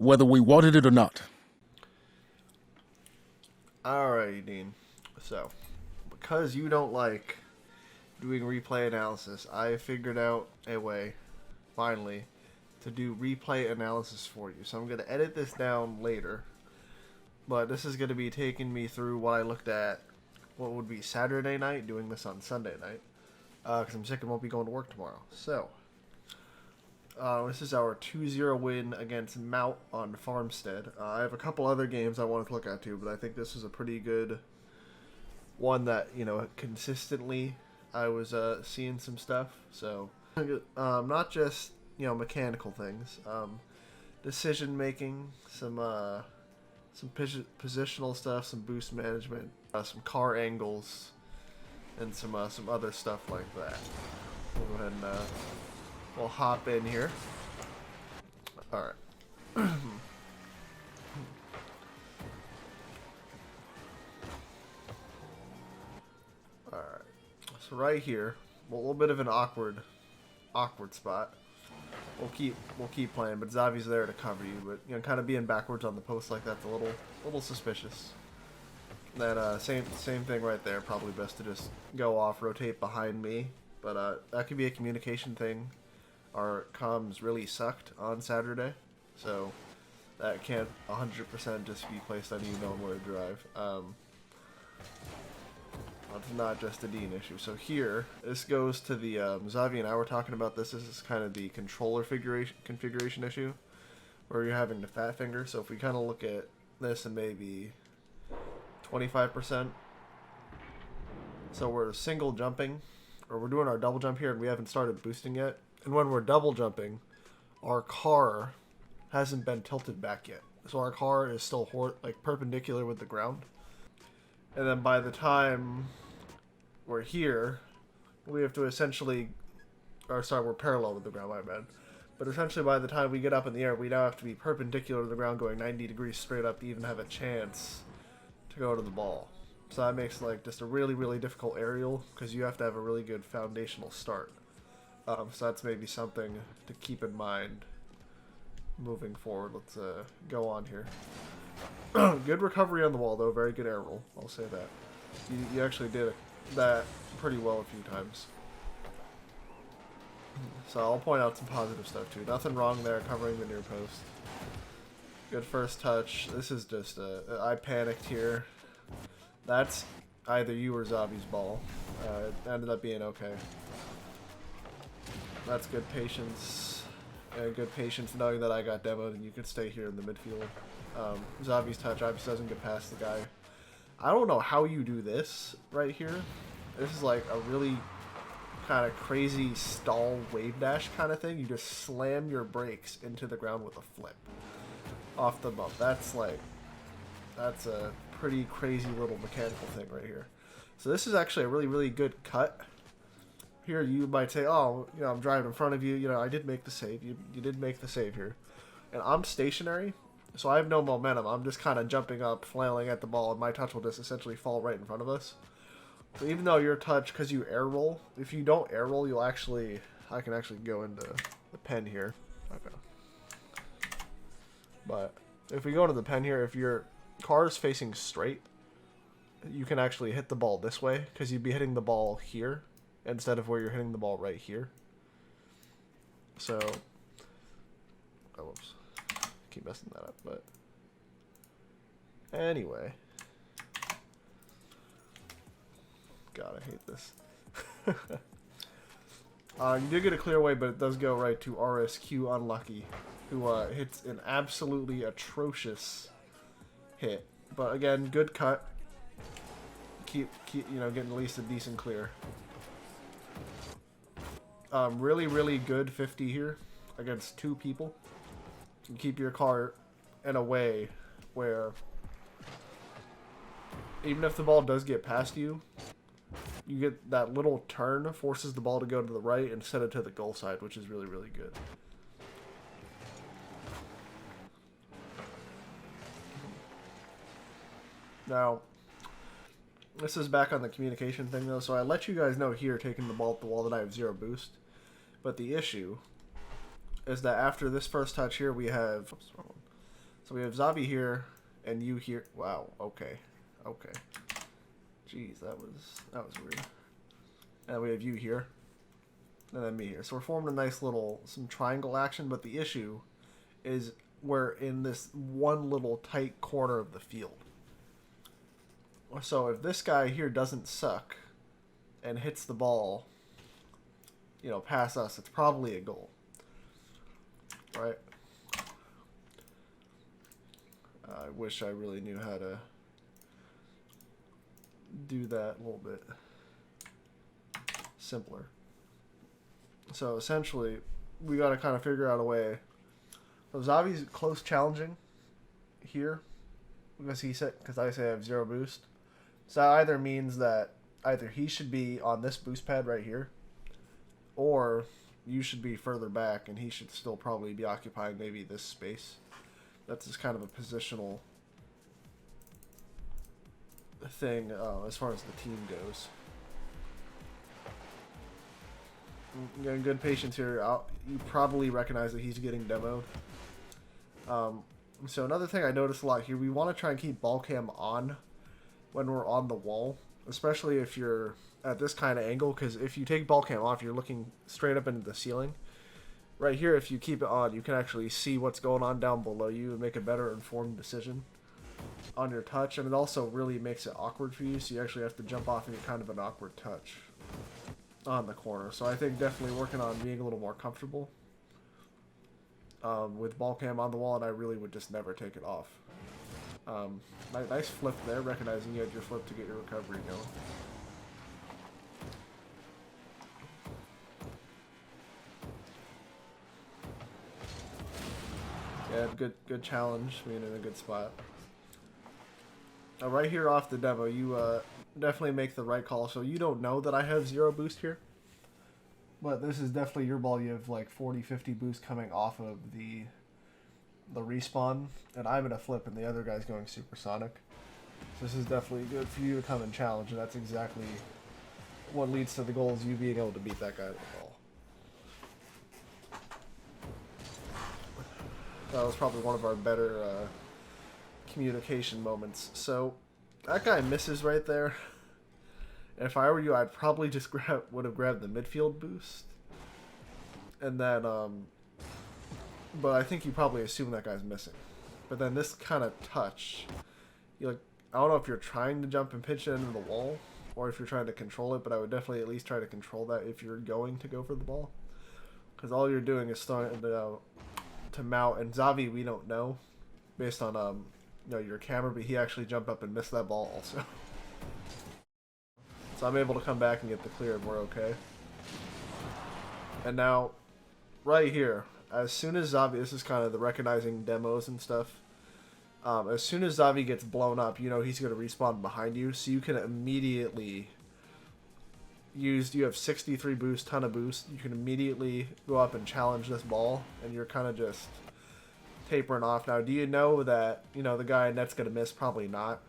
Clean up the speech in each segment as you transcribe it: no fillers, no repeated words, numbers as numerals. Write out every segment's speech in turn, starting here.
whether we wanted it or not. Alright, Dean. So, because you don't like doing replay analysis, I figured out a way, finally, to do replay analysis for you. So I'm going to edit this down later, but this is going to be taking me through what I looked at, what would be Saturday night, doing this on Sunday night, because I'm sick and won't be going to work tomorrow. So, this is our 2-0 win against Mount on Farmstead. I have a couple other games I wanted to look at too, but I think this is a pretty good one that, you know, consistently I was seeing some stuff. So, not just, you know, mechanical things, decision making, some positional stuff, some boost management, some car angles, and some other stuff like that. We'll go ahead and we'll hop in here. All right. All right. So right here, a little bit of an awkward spot. We'll keep playing, but Xavi's there to cover you. But you know, kind of being backwards on the post like that's a little suspicious. That same thing right there. Probably best to just go off, rotate behind me. But that could be a communication thing. Our comms really sucked on Saturday, so that can't 100% just be placed on you knowing where to drive. It's not just a Dean issue. So here, this goes to the Xavi and I were talking about this. This is kind of the controller configuration issue, where you're having the fat finger. So if we kind of look at this and maybe 25%, so we're single jumping, or we're doing our double jump here, and we haven't started boosting yet. And when we're double jumping, our car hasn't been tilted back yet. So our car is still like perpendicular with the ground. And then by the time we're here, we have to essentially, or sorry, we're parallel with the ground, my bad. But essentially by the time we get up in the air, we now have to be perpendicular to the ground, going 90 degrees straight up to even have a chance to go to the ball. So that makes like just a really, really difficult aerial, because you have to have a really good foundational start. So that's maybe something to keep in mind moving forward. Let's go on here. Good recovery on the wall, though. Very good air roll. I'll say that. You actually did that pretty well a few times. So I'll point out some positive stuff, too. Nothing wrong there, covering the near post. Good first touch. This is just I panicked here. That's either you or Xavi's ball. It ended up being okay. That's good patience. And good patience knowing that I got demoed and you could stay here in the midfield. Xavi's touch obviously doesn't get past the guy. I don't know how you do this right here. This is like a really kind of crazy stall wave dash kind of thing. You just slam your brakes into the ground with a flip off the bump. That's a pretty crazy little mechanical thing right here. So this is actually a really, really good cut. Here you might say, oh, you know, I'm driving in front of you. You know, I did make the save. You did make the save here. And I'm stationary, so I have no momentum. I'm just kind of jumping up, flailing at the ball, and my touch will just essentially fall right in front of us. So even though your touch, because you air roll, if you don't air roll, you'll actually, I can actually go into the pen here. Okay. But if we go to the pen here, if your car is facing straight, you can actually hit the ball this way, because you'd be hitting the ball here instead of where you're hitting the ball right here. So, oh, whoops. Keep messing that up, but anyway. God, I hate this. You did get a clear away, but it does go right to RSQ Unlucky, who hits an absolutely atrocious hit. But again, good cut. Keep you know, getting at least a decent clear. Really, really good 50 here against two people. You keep your car in a way where even if the ball does get past you, you get that little turn, forces the ball to go to the right instead of to the goal side, which is really, really good. Now, this is back on the communication thing, though, so I let you guys know here, taking the ball at the wall, that I have 0 boost. But the issue is that after this first touch here, we have... Oops, wrong one. So we have Zavi here and you here. Wow. Okay. Okay. Jeez, that was weird. And we have you here. And then me here. So we're forming a nice little, some triangle action, but the issue is we're in this one little tight corner of the field. So if this guy here doesn't suck and hits the ball, you know, past us, it's probably a goal. Right? I wish I really knew how to do that a little bit simpler. So essentially, we got to kind of figure out a way. So Zavi's close challenging here because I say I have 0 boost. So that either means that either he should be on this boost pad right here, or you should be further back and he should still probably be occupying maybe this space. That's just kind of a positional thing as far as the team goes. Getting good patience here. You probably recognize that he's getting demoed. So another thing I noticed a lot here, we want to try and keep ball cam on when we're on the wall, especially if you're at this kind of angle, because if you take ball cam off, you're looking straight up into the ceiling. Right here, if you keep it on, you can actually see what's going on down below you and make a better informed decision on your touch, and it also really makes it awkward for you, so you actually have to jump off and get kind of an awkward touch on the corner. So I think definitely working on being a little more comfortable with ball cam on the wall, and I really would just never take it off. Nice flip there, recognizing you had your flip to get your recovery going. Yeah, good challenge, being in a good spot. Right here off the demo, you definitely make the right call. So you don't know that I have 0 boost here, but this is definitely your ball. You have like 40-50 boost coming off of the respawn, and I'm in a flip and the other guy's going supersonic. So this is definitely good for you to come and challenge, and that's exactly what leads to the goal, is you being able to beat that guy with the ball. That was probably one of our better communication moments. So that guy misses right there. If I were you, I'd probably just would have grabbed the midfield boost, and then but I think you probably assume that guy's missing. But then this kind of touch, you like, I don't know if you're trying to jump and pitch it into the wall, or if you're trying to control it, but I would definitely at least try to control that if you're going to go for the ball, because all you're doing is starting to mount. And Zavi, we don't know based on you know, your camera, but he actually jumped up and missed that ball also. So I'm able to come back and get the clear, and we're okay. And now, right here, as soon as Zavi, this is kind of the recognizing demos and stuff. As soon as Zavi gets blown up, you know he's going to respawn behind you, so you can immediately use, you have 63 boost, ton of boost. You can immediately go up and challenge this ball, and you're kind of just tapering off. Now, do you know that, you know, the guy in net's going to miss? Probably not.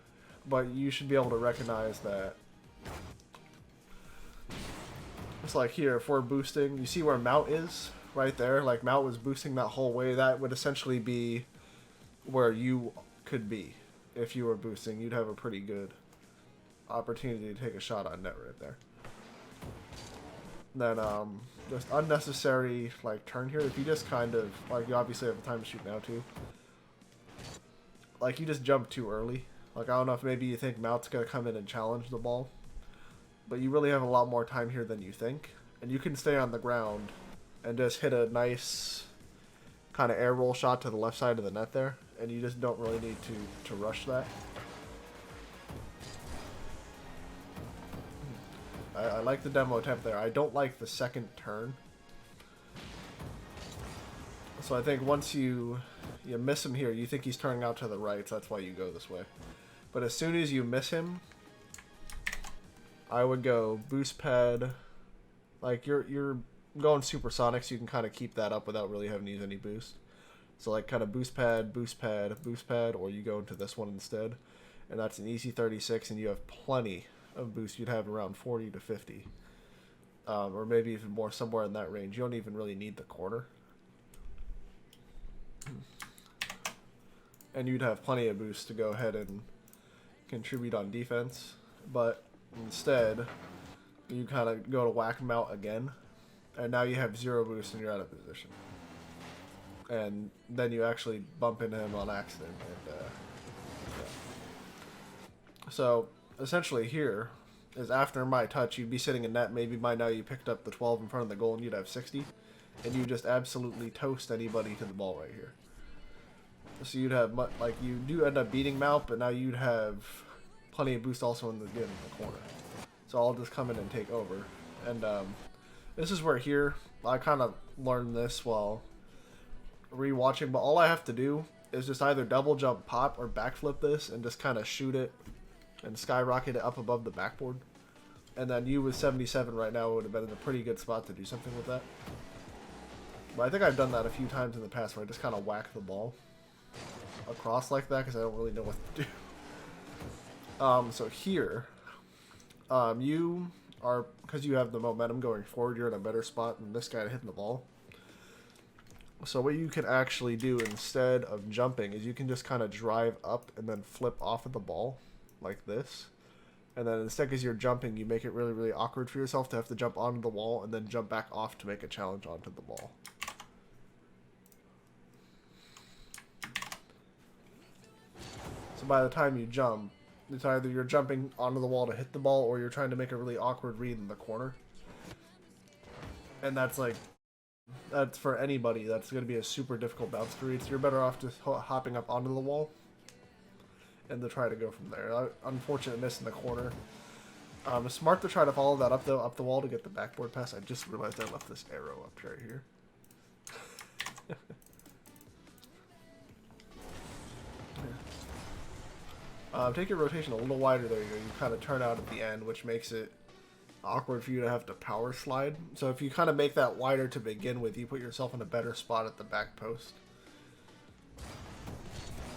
But you should be able to recognize that. It's like here, if we're boosting, you see where Mount is? Right there. Like, Mount was boosting that whole way. That would essentially be where you could be if you were boosting. You'd have a pretty good opportunity to take a shot on net right there. Then, just unnecessary, like, turn here. If you just kind of, like, you obviously have the time to shoot now, too. Like, you just jump too early. Like, I don't know if maybe you think Mount's going to come in and challenge the ball, but you really have a lot more time here than you think. And you can stay on the ground and just hit a nice kind of air roll shot to the left side of the net there. And you just don't really need to rush that. I like the demo attempt there. I don't like the second turn. So I think once you miss him here, you think he's turning out to the right, so that's why you go this way. But as soon as you miss him, I would go boost pad. Like, you're going supersonic, so you can kind of keep that up without really having to use any boost. So like kind of boost pad, boost pad, boost pad, or you go into this one instead. And that's an easy 36, and you have plenty of boost. You'd have around 40 to 50. Or maybe even more, somewhere in that range. You don't even really need the corner. and you'd have plenty of boost to go ahead and contribute on defense. But instead, you kind of go to whack him out again, and now you have 0 boost and you're out of position. And then you actually bump into him on accident. And, yeah. So essentially here is after my touch, you'd be sitting in net. Maybe by now you picked up the 12 in front of the goal and you'd have 60. And you just absolutely toast anybody to the ball right here. So you'd have, like, you do end up beating him out, but now you'd have plenty of boost also in the corner. So I'll just come in and take over. And this is where here, I kind of learned this while rewatching, but all I have to do is just either double jump pop or backflip this and just kind of shoot it and skyrocket it up above the backboard. And then you with 77 right now would have been in a pretty good spot to do something with that. But I think I've done that a few times in the past where I just kind of whack the ball across like that because I don't really know what to do. So here, you are, because you have the momentum going forward, you're in a better spot than this guy hitting the ball. So what you can actually do instead of jumping is you can just kind of drive up and then flip off of the ball like this. And then instead, because you're jumping, you make it really, really awkward for yourself to have to jump onto the wall and then jump back off to make a challenge onto the ball. So by the time you jump, it's either you're jumping onto the wall to hit the ball or you're trying to make a really awkward read in the corner. And that's like, that's for anybody. That's going to be a super difficult bounce to read. So you're better off just hopping up onto the wall and to try to go from there. Unfortunate miss in the corner. It's smart to try to follow that up the wall to get the backboard pass. I just realized I left this arrow up right here. Take your rotation a little wider. There you go. You kind of turn out at the end, which makes it awkward for you to have to power slide. So if you kind of make that wider to begin with, you put yourself in a better spot at the back post.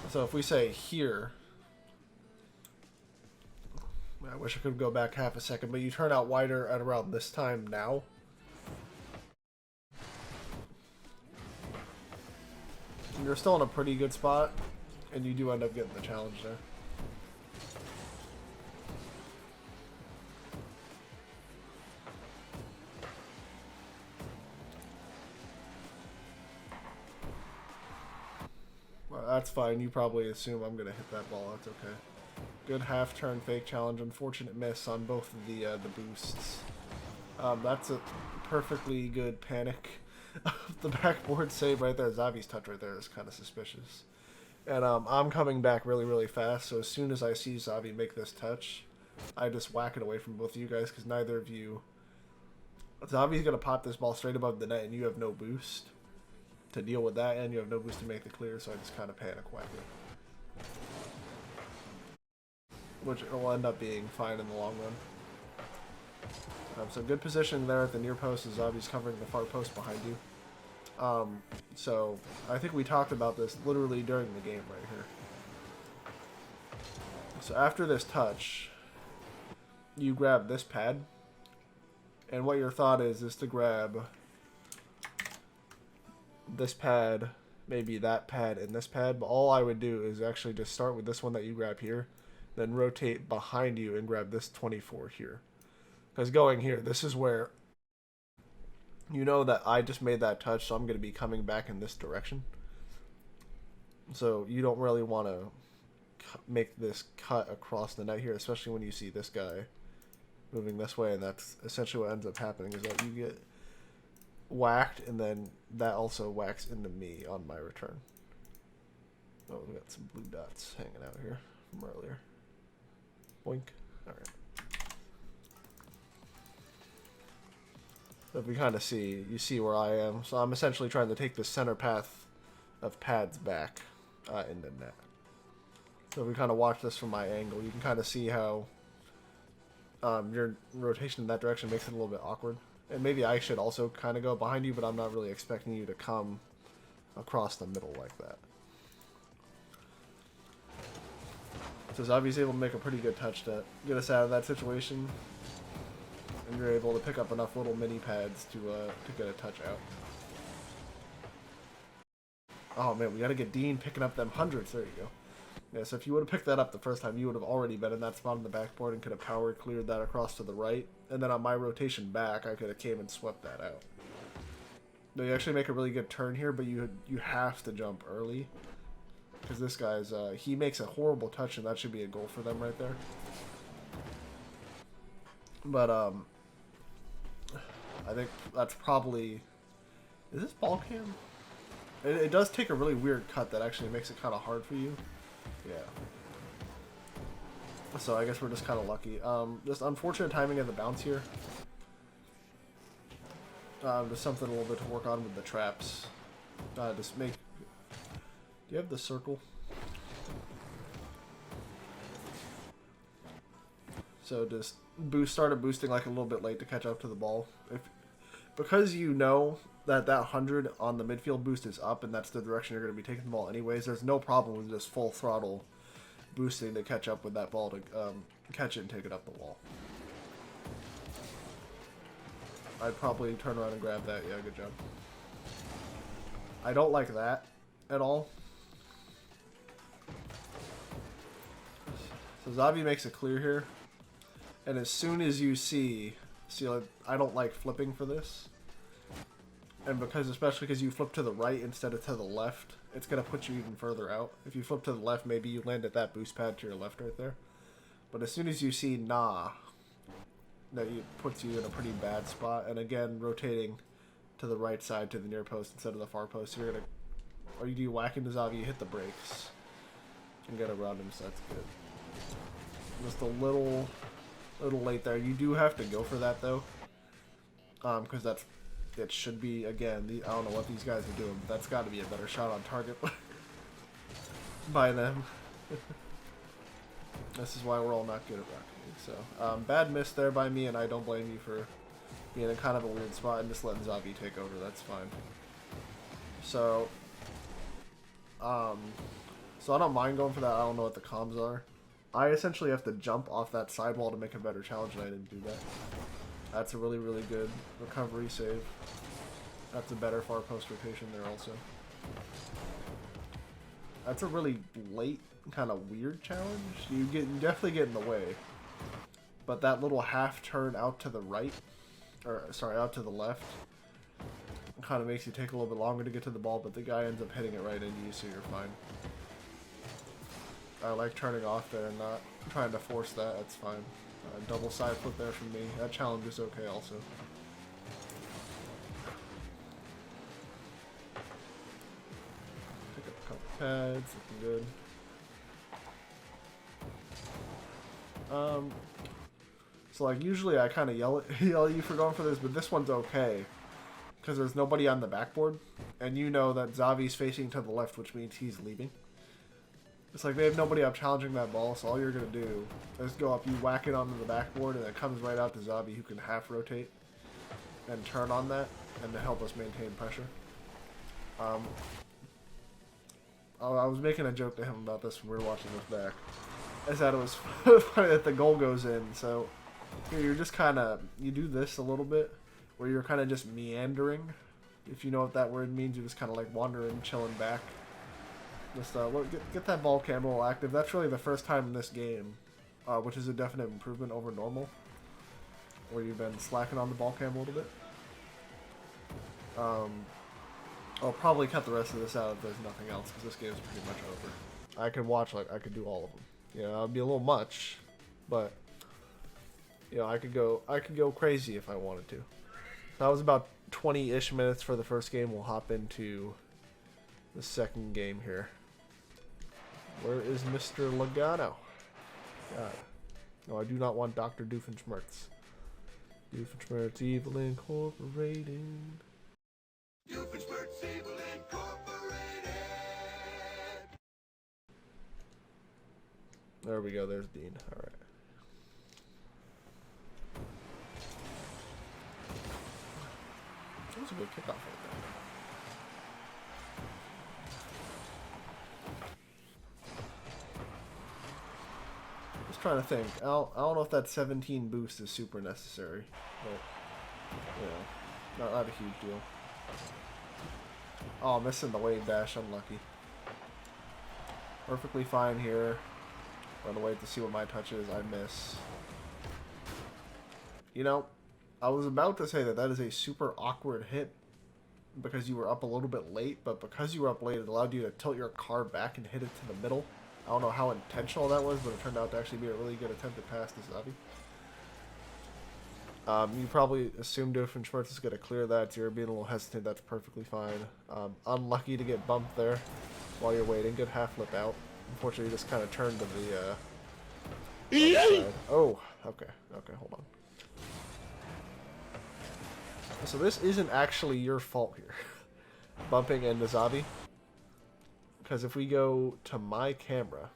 So if we say here, I wish I could go back half a second, but you turn out wider at around this time now. And you're still in a pretty good spot, and you do end up getting the challenge there. Well, that's fine. You probably assume I'm going to hit that ball. That's okay. Good half-turn fake challenge. Unfortunate miss on both of the boosts. That's a perfectly good panic. The backboard save right there. Xavi's touch right there is kind of suspicious. And I'm coming back really, really fast. So as soon as I see Xavi make this touch, I just whack it away from both of you guys because neither of you... Xavi's going to pop this ball straight above the net and you have no boost to deal with that, and you have no boost to make the clear, so I just kind of panic whack it. Which will end up being fine in the long run. So good position there at the near post as Xavi's covering the far post behind you. So I think we talked about this literally during the game right here. So after this touch, you grab this pad, and what your thought is to grab this pad, maybe that pad, and this pad, but all I would do is actually just start with this one that you grab here, then rotate behind you and grab this 24 here. Because going here, this is where you know that I just made that touch, so I'm going to be coming back in this direction. So you don't really want to make this cut across the net here, especially when you see this guy moving this way, and that's essentially what ends up happening is that you get whacked, and then that also whacks into me on my return. Oh, we got some blue dots hanging out here from earlier. Boink. Alright. So if you kind of see, you see where I am. So I'm essentially trying to take the center path of pads back in the net. So if we kind of watch this from my angle, you can kind of see how your rotation in that direction makes it a little bit awkward. And maybe I should also kind of go behind you, but I'm not really expecting you to come across the middle like that. So Xavi's able to make a pretty good touch to get us out of that situation. And you're able to pick up enough little mini pads to get a touch Oh man, we gotta get Dean picking up them hundreds. There you go. Yeah, so if you would have picked that up the first time, you would have already been in that spot on the backboard and could have power cleared that across to the right. And then on my rotation back, I could have came and swept that out. No, you actually make a really good turn here, but you have to jump early. Because this guy's, he makes a horrible touch, and that should be a goal for them right there. But, I think that's probably... Is this ball cam? It does take a really weird cut that actually makes it kind of hard for you. Yeah. So I guess we're just kind of lucky. Just unfortunate timing of the bounce here. Just something a little bit to work on with the traps. Just make... Do you have the circle? So just started boosting like a little bit late to catch up to the ball. Because you know that 100 on the midfield boost is up and that's the direction you're going to be taking the ball anyways, there's no problem with just full throttle boosting to catch up with that ball to catch it and take it up the wall. I'd probably turn around and grab that. Yeah, good job. I don't like that at all. So Xavi makes it clear here. And as soon as you see like, I don't like flipping for this. And especially because you flip to the right instead of to the left, it's going to put you even further out. If you flip to the left, maybe you land at that boost pad to your left right there. But as soon as you see nah, that puts you in a pretty bad spot. And again, rotating to the right side to the near post instead of the far post, you're going to, or you do whack into Xavi, you hit the brakes and get around him, so that's good. Just a little late there. You do have to go for that though, because it should be, again, I don't know what these guys are doing, but that's got to be a better shot on target by them. This is why we're all not good at rocketing. So bad miss there by me, and I don't blame you for being in kind of a weird spot and just letting Xavi take over. That's fine. So I don't mind going for that. I don't know what the comms are. I essentially have to jump off that sidewall to make a better challenge, and I didn't do that. That's a really, really good recovery save. That's a better far post rotation there also. That's a really late, kind of weird challenge. You definitely get in the way. But that little half turn out to the right, or sorry, out to the left, kind of makes you take a little bit longer to get to the ball, but the guy ends up hitting it right into you, so you're fine. I like turning off there and not trying to force that. That's fine. Double side flip there from me. That challenge is okay also. Pick up a couple pads. Looking good. So like usually I kind of yell at you for going for this, but this one's okay because there's nobody on the backboard, and you know that Xavi's facing to the left, which means he's leaving. It's like they have nobody up challenging that ball, so all you're going to do is go up, you whack it onto the backboard, and it comes right out to Xavi, who can half rotate and turn on that, and to help us maintain pressure. I was making a joke to him about this when we were watching this back. I said it was funny that the goal goes in, so here you're just kind of, you do this a little bit, where you're kind of just meandering. If you know what that word means, you're just kind of like wandering, chilling back. Just get that ball cam a little active. That's really the first time in this game, which is a definite improvement over normal, where you've been slacking on the ball cam a little bit. I'll probably cut the rest of this out if there's nothing else, because this game's pretty much over. I could watch, like, I could do all of them. You know, it'd be a little much, but you know, I could go crazy if I wanted to. That was about 20-ish minutes for the first game. We'll hop into the second game here. Where is Mr. Logano? God. No, I do not want Dr. Doofenshmirtz. Doofenshmirtz Evil Incorporated. Doofenshmirtz Evil Incorporated. There we go. There's Dean. All right. That was a good kickoff right there. Just trying to think. I don't know if that 17 boost is super necessary, but you know, not a huge deal. Oh, missing the wave dash. Unlucky. Perfectly fine here. Run away to see what my touch is. I miss. You know, I was about to say that that is a super awkward hit because you were up a little bit late, but because you were up late, it allowed you to tilt your car back and hit it to the middle. I don't know how intentional that was, but it turned out to actually be a really good attempt at pass to Zavi. You probably assumed Doofenshmirtz is going to clear that, so you're being a little hesitant. That's perfectly fine. Unlucky to get bumped there while you're waiting. Good half flip out. Unfortunately, you just kind of turned to the other side. Oh, okay. Okay, hold on. So this isn't actually your fault here. Bumping into Zavi. Because if we go to my camera,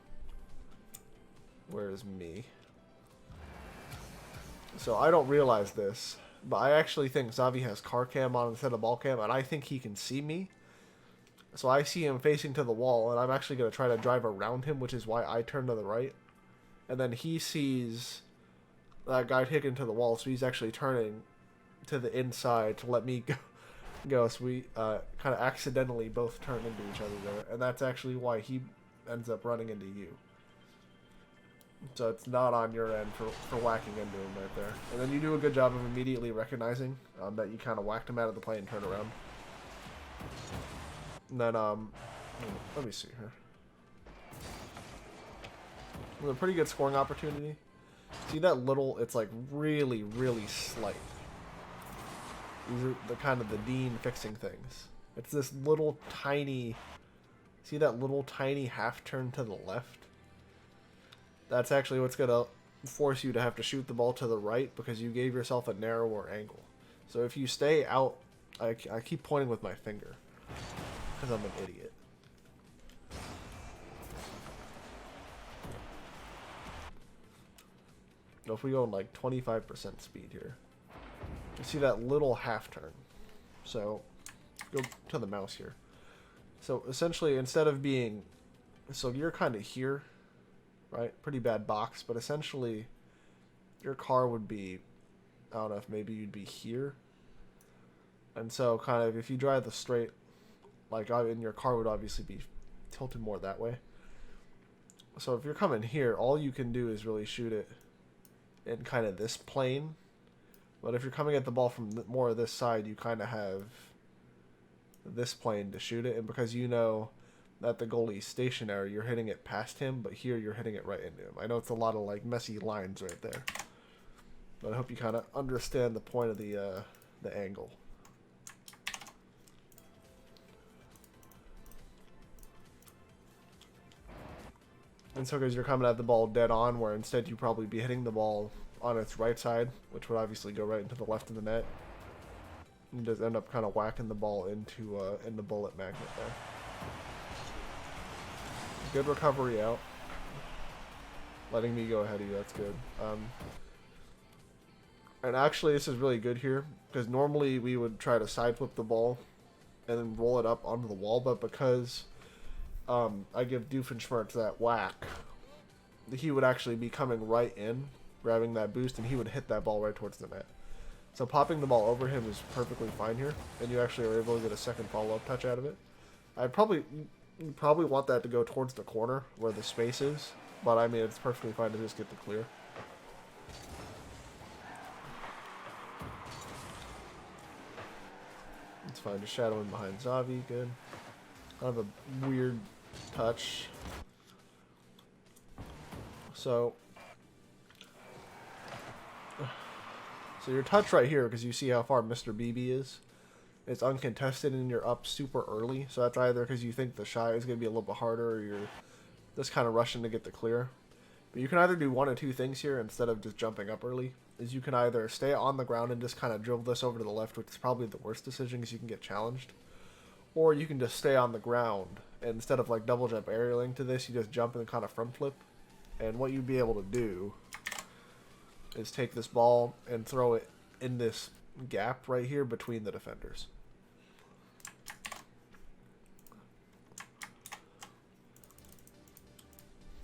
where is me? So I don't realize this, but I actually think Zavi has car cam on instead of ball cam, and I think he can see me. So I see him facing to the wall, and I'm actually going to try to drive around him, which is why I turn to the right. And then he sees that guy taken to the wall, so he's actually turning to the inside to let me go. So we kind of accidentally both turn into each other there, and that's actually why he ends up running into you. So it's not on your end for whacking into him right there. And then you do a good job of immediately recognizing that you kind of whacked him out of the plane and turned around. And then, let me see here. It was a pretty good scoring opportunity. See that little, it's like really, really slight. These are the kind of the Dean fixing things. It's this little tiny, see that little tiny half turn to the left? That's actually what's going to force you to have to shoot the ball to the right because you gave yourself a narrower angle. So if you stay out, I keep pointing with my finger because I'm an idiot. Now if we go in like 25% speed here, you see that little half turn. So go to the mouse here. So essentially instead of being, so you're kind of here, right? Pretty bad box, but essentially your car would be, I don't know if maybe you'd be here. And so kind of if you drive the straight, like in your car would obviously be tilted more that way. So if you're coming here, all you can do is really shoot it in kind of this plane. But if you're coming at the ball from more of this side, you kind of have this plane to shoot it. And because you know that the goalie's stationary, you're hitting it past him, but here you're hitting it right into him. I know it's a lot of like messy lines right there, but I hope you kind of understand the point of the angle. And so because you're coming at the ball dead on, where instead you probably be hitting the ball on its right side, which would obviously go right into the left of the net, and just end up kind of whacking the ball into in the bullet magnet there. Good recovery out. Letting me go ahead of you, that's good. And actually this is really good here, because normally we would try to side flip the ball and then roll it up onto the wall, but because I give Doofenshmirtz that whack, he would actually be coming right in, grabbing that boost, and he would hit that ball right towards the net. So popping the ball over him is perfectly fine here, and you actually are able to get a second follow-up touch out of it. You probably want that to go towards the corner where the space is, but I mean it's perfectly fine to just get the clear. It's fine, just shadowing behind Zavi, good. Kind of a weird touch. So your touch right here, because you see how far Mr. BB is, it's uncontested and you're up super early. So that's either because you think the shot is going to be a little bit harder, or you're just kind of rushing to get the clear. But you can either do one of two things here instead of just jumping up early. Is you can either stay on the ground and just kind of dribble this over to the left, which is probably the worst decision because you can get challenged. Or you can just stay on the ground, and instead of like double jump aerialing to this, you just jump and kind of front flip. And what you'd be able to do is take this ball and throw it in this gap right here between the defenders.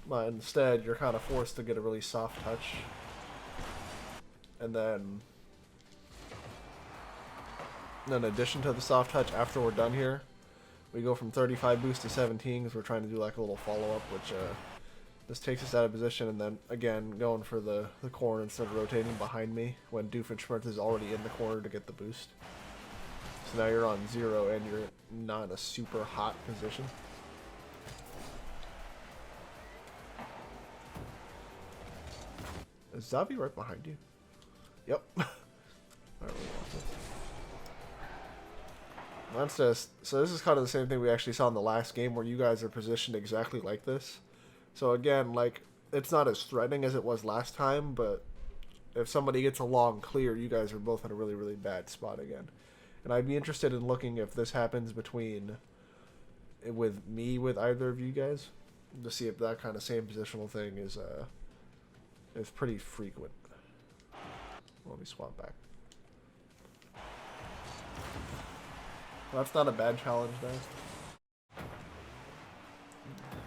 But instead, you're kind of forced to get a really soft touch. And then, in addition to the soft touch, after we're done here, We go from 35 boost to 17 because we're trying to do like a little follow-up, which this takes us out of position, and then again going for the corner instead of rotating behind me when Doofenshmirtz is already in the corner to get the boost. So now you're on 0 and you're not in a super hot position. Is Zavi right behind you? Yep. I really want this. That's just, so this is kind of the same thing we actually saw in the last game where you guys are positioned exactly like this. So again, like, it's not as threatening as it was last time, but if somebody gets a long clear, you guys are both in a really, really bad spot again. And I'd be interested in looking if this happens with me with either of you guys to see if that kind of same positional thing is pretty frequent. Let me swap back. Well, that's not a bad challenge there.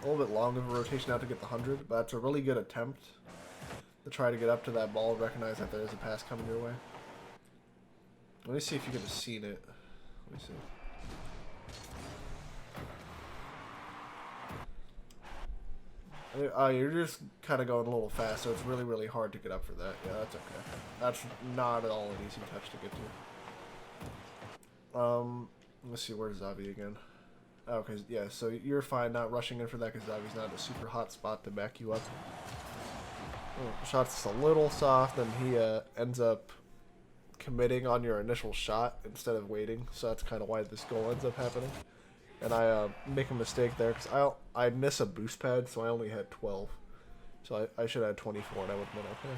A little bit long of a rotation out to get the 100, but that's a really good attempt to try to get up to that ball, recognize that there is a pass coming your way. Let me see if you could have seen it. Let me see. You're just kind of going a little fast, so it's really, really hard to get up for that. Yeah, that's okay. That's not at all an easy touch to get to. Let's see, where's Zavi again? Oh, okay, yeah, so you're fine not rushing in for that because Zavi's not in a super hot spot to back you up. Oh, shot's just a little soft, and he ends up committing on your initial shot instead of waiting, so that's kind of why this goal ends up happening. And I make a mistake there because I miss a boost pad, so I only had 12. So I should have had 24, and I would have been okay.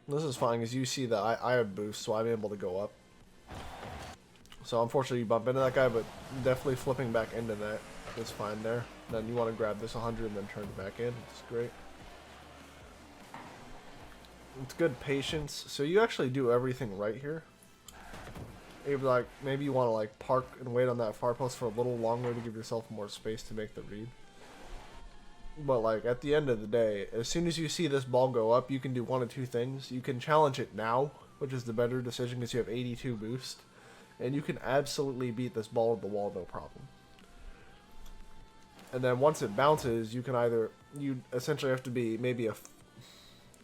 This is fine because you see that I have boost, so I'm able to go up. So unfortunately you bump into that guy, but definitely flipping back into that is fine there. Then you want to grab this 100 and then turn it back in. It's great. It's good patience. So you actually do everything right here. Maybe you want to like park and wait on that far post for a little longer to give yourself more space to make the read. But like at the end of the day, as soon as you see this ball go up, you can do one of two things. You can challenge it now, which is the better decision because you have 82 boost. And you can absolutely beat this ball to the wall, no problem. And then once it bounces, you essentially have to be maybe I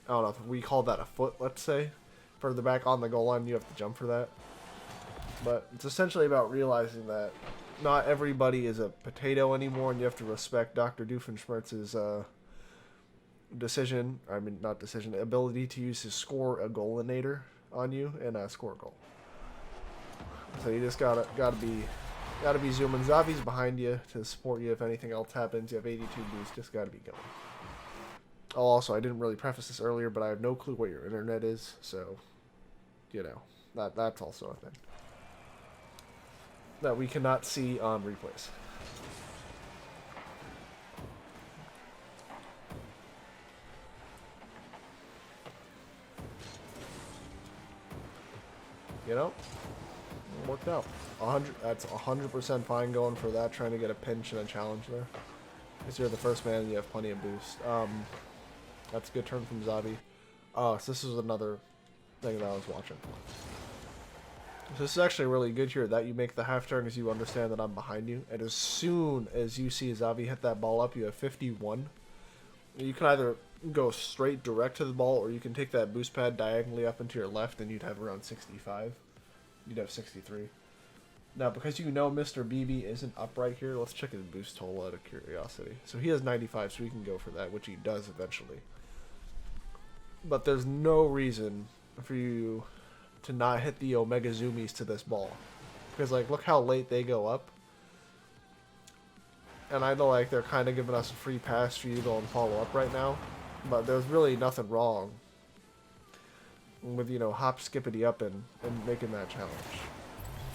don't know if we call that a foot, let's say. Further back on the goal line, you have to jump for that. But it's essentially about realizing that not everybody is a potato anymore, and you have to respect Dr. Doofenshmirtz's ability to use his score a goalinator on you and score a goal. So you just gotta be zooming. Zavi's behind you to support you if anything else happens. You have 82 boost, just gotta be going. Oh, also, I didn't really preface this earlier, but I have no clue what your internet is, so you know that's also a thing that we cannot see on replays. You know, it worked out. 100. That's 100% fine going for that. Trying to get a pinch and a challenge there. Because you're the first man and you have plenty of boost. That's a good turn from Zavi. So this is another thing that I was watching. So this is actually really good here that you make the half turn because you understand that I'm behind you. And as soon as you see Zavi hit that ball up, you have 51. You can either go straight direct to the ball or you can take that boost pad diagonally up into your left and you'd have around 65. You'd have 63. Now, because you know Mr. BB isn't up right here, let's check his boost total out of curiosity. So he has 95, so he can go for that, which he does eventually. But there's no reason for you to not hit the Omega Zoomies to this ball. Because, like, look how late they go up. And I know, like, they're kind of giving us a free pass for you to go and follow up right now. But there's really nothing wrong with, you know, hop, skippity up and making that challenge.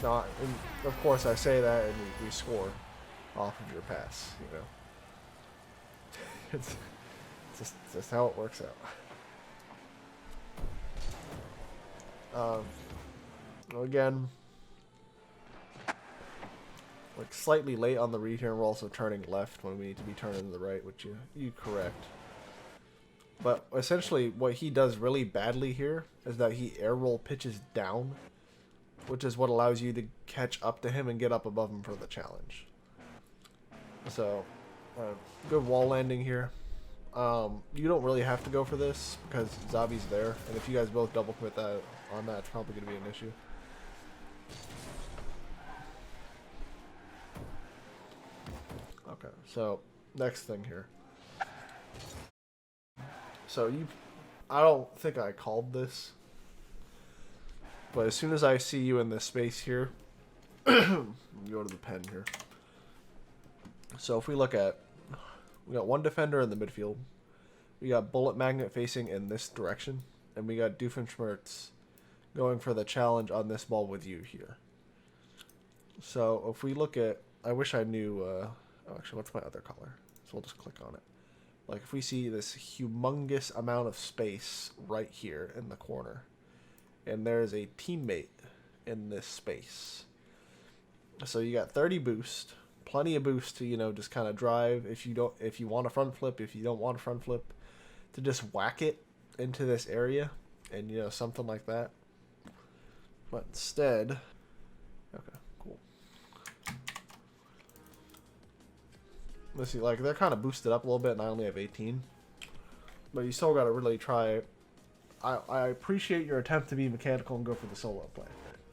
Now, and of course, I say that and we score off of your pass, you know. It's just how it works out. Again, like slightly late on the read here, and we're also turning left when we need to be turning to the right, which you correct. But essentially what he does really badly here is that he air roll pitches down, which is what allows you to catch up to him and get up above him for the challenge. So, good wall landing here. You don't really have to go for this because Zabi's there, and if you guys both double commit that on that, it's probably going to be an issue. Okay, so next thing here. So I don't think I called this, but as soon as I see you in this space here, go to the pen here. So if we look at, we got one defender in the midfield, we got Bullet Magnet facing in this direction, and we got Doofenshmirtz going for the challenge on this ball with you here. So if we look at, I wish I knew, oh, actually, what's my other color? So we'll just click on it. Like if we see this humongous amount of space right here in the corner, and there's a teammate in this space. So you got 30 boost, plenty of boost to, you know, just kind of drive if you want a front flip, if you don't want a front flip, to just whack it into this area and, you know, something like that. But instead, okay, cool. Let's see, like, they're kind of boosted up a little bit, and I only have 18. But you still got to really try. I appreciate your attempt to be mechanical and go for the solo play.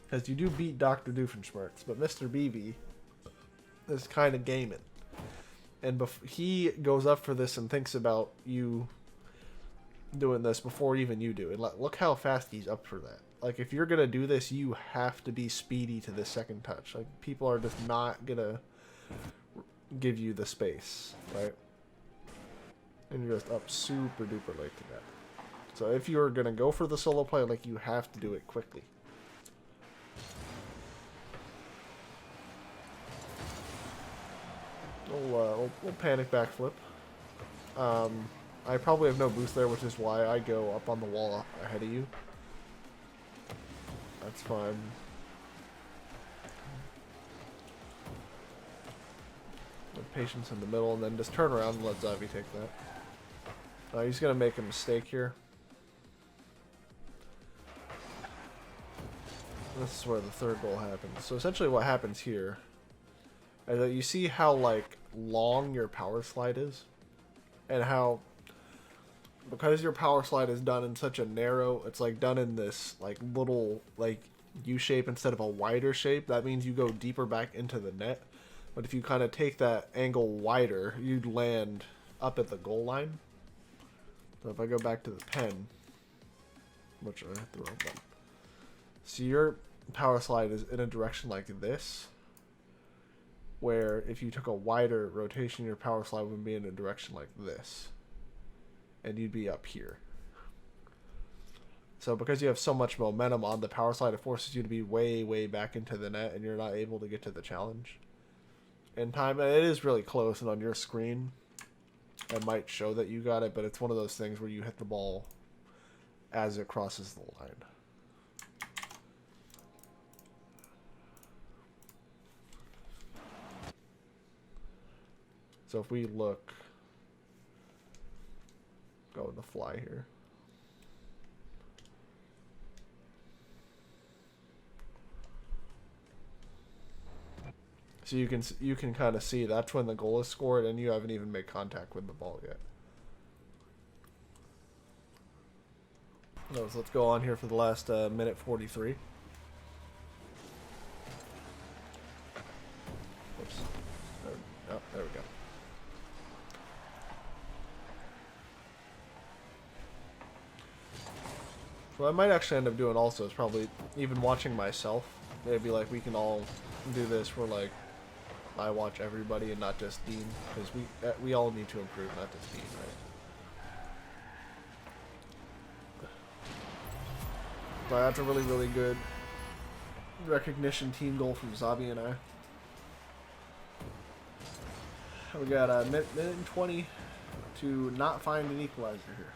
Because you do beat Dr. Doofenshmirtz, but Mr. BB is kind of gaming. And he goes up for this and thinks about you doing this before even you do. And look how fast he's up for that. Like, if you're going to do this, you have to be speedy to this second touch. Like, people are just not going to give you the space, right? And you're just up super duper late to that. So if you're gonna go for the solo play, like, you have to do it quickly. We'll panic backflip. I probably have no boost there, which is why I go up on the wall ahead of you. That's fine. Patience in the middle, and then just turn around and let Zavi take that. He's going to make a mistake here. This is where the third goal happens. So essentially what happens here is that you see how, like, long your power slide is, and how, because your power slide is done in such a narrow, it's like done in this like little like U shape instead of a wider shape. That means you go deeper back into the net. But if you kind of take that angle wider, you'd land up at the goal line. So if I go back to the pen, which I hit the wrong button. So your power slide is in a direction like this, where if you took a wider rotation, your power slide would be in a direction like this. And you'd be up here. So because you have so much momentum on the power slide, it forces you to be way, way back into the net, and you're not able to get to the challenge in time. And it is really close, and on your screen it might show that you got it, but it's one of those things where you hit the ball as it crosses the line. So if we look, go with the fly here. So you can kind of see that's when the goal is scored, and you haven't even made contact with the ball yet. So let's go on here for the last minute 43. Oops. Oh, there we go. What I might actually end up doing also is probably even watching myself. Maybe like we can all do this where like I watch everybody and not just Dean, because we all need to improve, not just Dean, right? But that's a really, really good recognition team goal from Zabi and I. We got a minute and 20 to not find an equalizer here.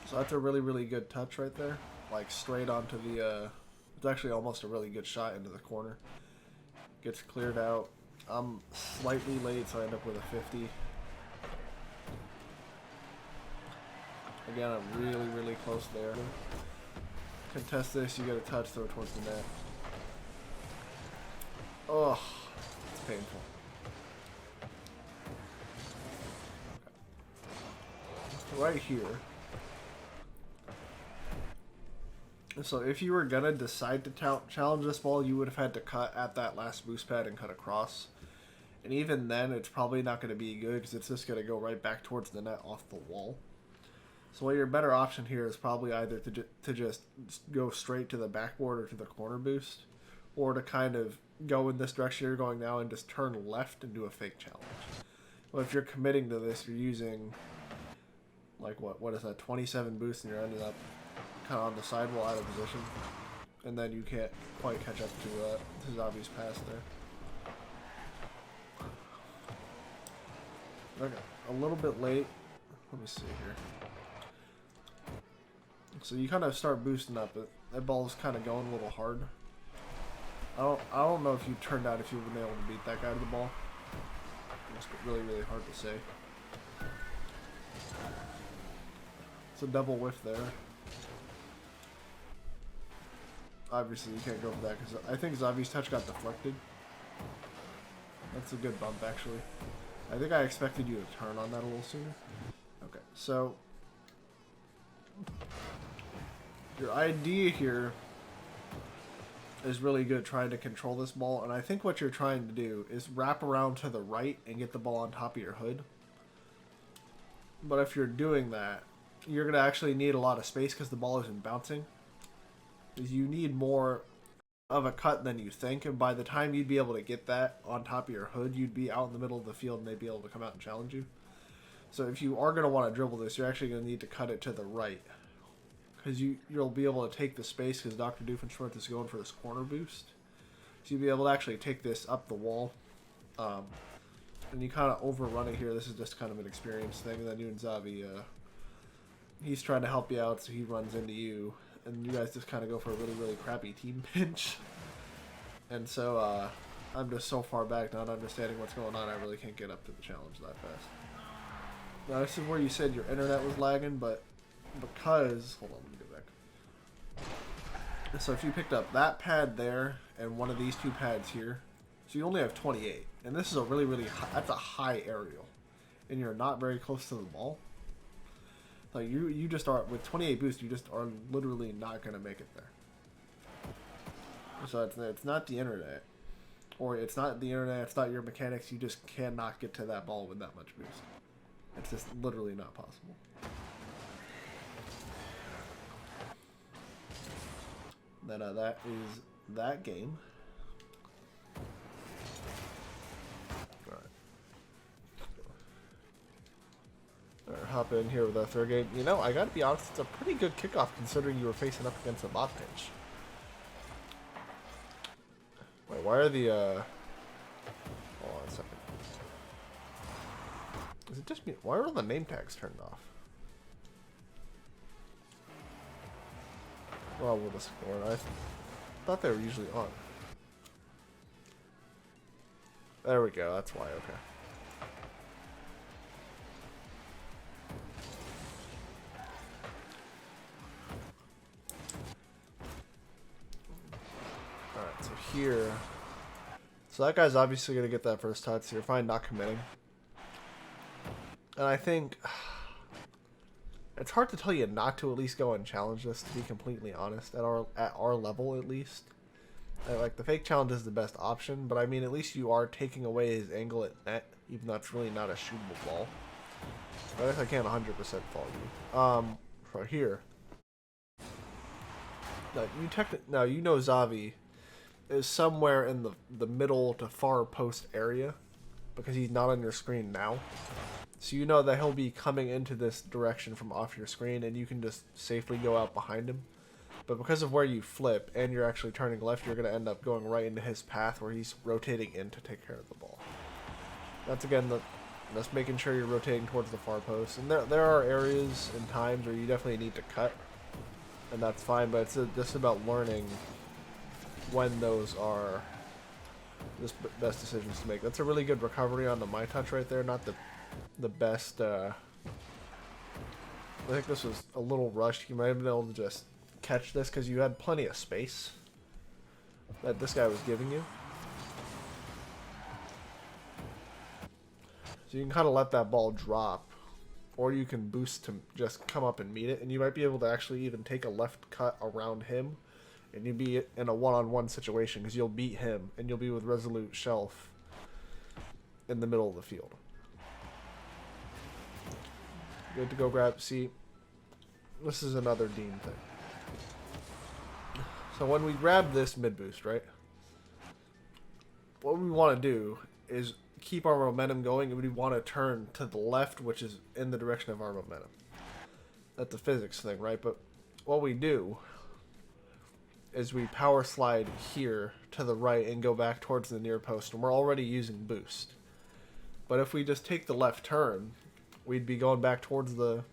So that's a really, really good touch right there. Like straight onto the, it's actually almost a really good shot into the corner. Gets cleared out. I'm slightly late, so I end up with a 50. Again, I'm really, really close there. Contest this, you get a touch, throw it towards the net. Oh, it's painful. Okay. Right here. So if you were gonna decide to challenge this ball, you would have had to cut at that last boost pad and cut across. And even then, it's probably not going to be good because it's just going to go right back towards the net off the wall. So your better option here is probably either to just go straight to the backboard or to the corner boost, or to kind of go in this direction you're going now and just turn left and do a fake challenge. Well, if you're committing to this, you're using, like, what is that, 27 boosts, and you're ending up kind of on the sidewall out of position. And then you can't quite catch up to Zavi's pass there. Okay, a little bit late. Let me see here. So you kind of start boosting up, but that ball's kind of going a little hard. I don't know if you turned out if you would have been able to beat that guy to the ball. It's really, really hard to say. It's a double whiff there. Obviously, you can't go for that because I think Zavi's touch got deflected. That's a good bump, actually. I think I expected you to turn on that a little sooner. Okay, so your idea here is really good trying to control this ball, and I think what you're trying to do is wrap around to the right and get the ball on top of your hood. But if you're doing that, you're going to actually need a lot of space because the ball isn't bouncing. You need more of a cut than you think, and by the time you'd be able to get that on top of your hood, you'd be out in the middle of the field and they'd be able to come out and challenge you. So if you are going to want to dribble this, you're actually going to need to cut it to the right, because you'll be able to take the space because Dr. Doofenshmirtz is going for this corner boost. So you'll be able to actually take this up the wall, and you kind of overrun it here. This is just kind of an experience thing, and then you and Zavi, he's trying to help you out, so he runs into you. And you guys just kind of go for a really, really crappy team pinch. And so, I'm just so far back, not understanding what's going on, I really can't get up to the challenge that fast. Now, this is where you said your internet was lagging, but because... Hold on, let me go back. So if you picked up that pad there, and one of these two pads here, so you only have 28. And this is a really, really high... That's a high aerial. And you're not very close to the ball. Like you just are, with 28 boost, you just are literally not going to make it there. So it's not the internet. Or it's not the internet, it's not your mechanics, you just cannot get to that ball with that much boost. It's just literally not possible. Then that is that game. Alright, hop in here with our third game. You know, I gotta be honest, it's a pretty good kickoff considering you were facing up against a bot pinch. Wait, why are the, hold on a second. Is it just me? Why are all the name tags turned off? Well, we'll just ignore it. I thought they were usually on. There we go, that's why, okay. Here, so that guy's obviously going to get that first touch, so you're fine not committing. And I think it's hard to tell you not to at least go and challenge this, to be completely honest, at our level at least. Like, the fake challenge is the best option, but I mean, at least you are taking away his angle at net, even though it's really not a shootable ball. But if I can't 100% follow you. Right here. Now, you know Zavi is somewhere in the middle to far post area because he's not on your screen now. So you know that he'll be coming into this direction from off your screen and you can just safely go out behind him. But because of where you flip and you're actually turning left, you're going to end up going right into his path where he's rotating in to take care of the ball. That's again that's making sure you're rotating towards the far post. And there are areas and times where you definitely need to cut, and that's fine, but it's just about learning when those are just best decisions to make. That's a really good recovery on the my touch right there. Not the best. I think this was a little rushed. You might have been able to just catch this because you had plenty of space that this guy was giving you. So you can kind of let that ball drop, or you can boost to just come up and meet it, and you might be able to actually even take a left cut around him, and you'd be in a one-on-one situation because you'll beat him, and you'll be with Resolute Shelf in the middle of the field. Good to go grab. See, this is another Dean thing. So when we grab this mid boost, right? What we want to do is keep our momentum going, and we want to turn to the left, which is in the direction of our momentum. That's a physics thing, right? But what we do is we power slide here to the right and go back towards the near post, and we're already using boost. But if we just take the left turn, we'd be going back towards the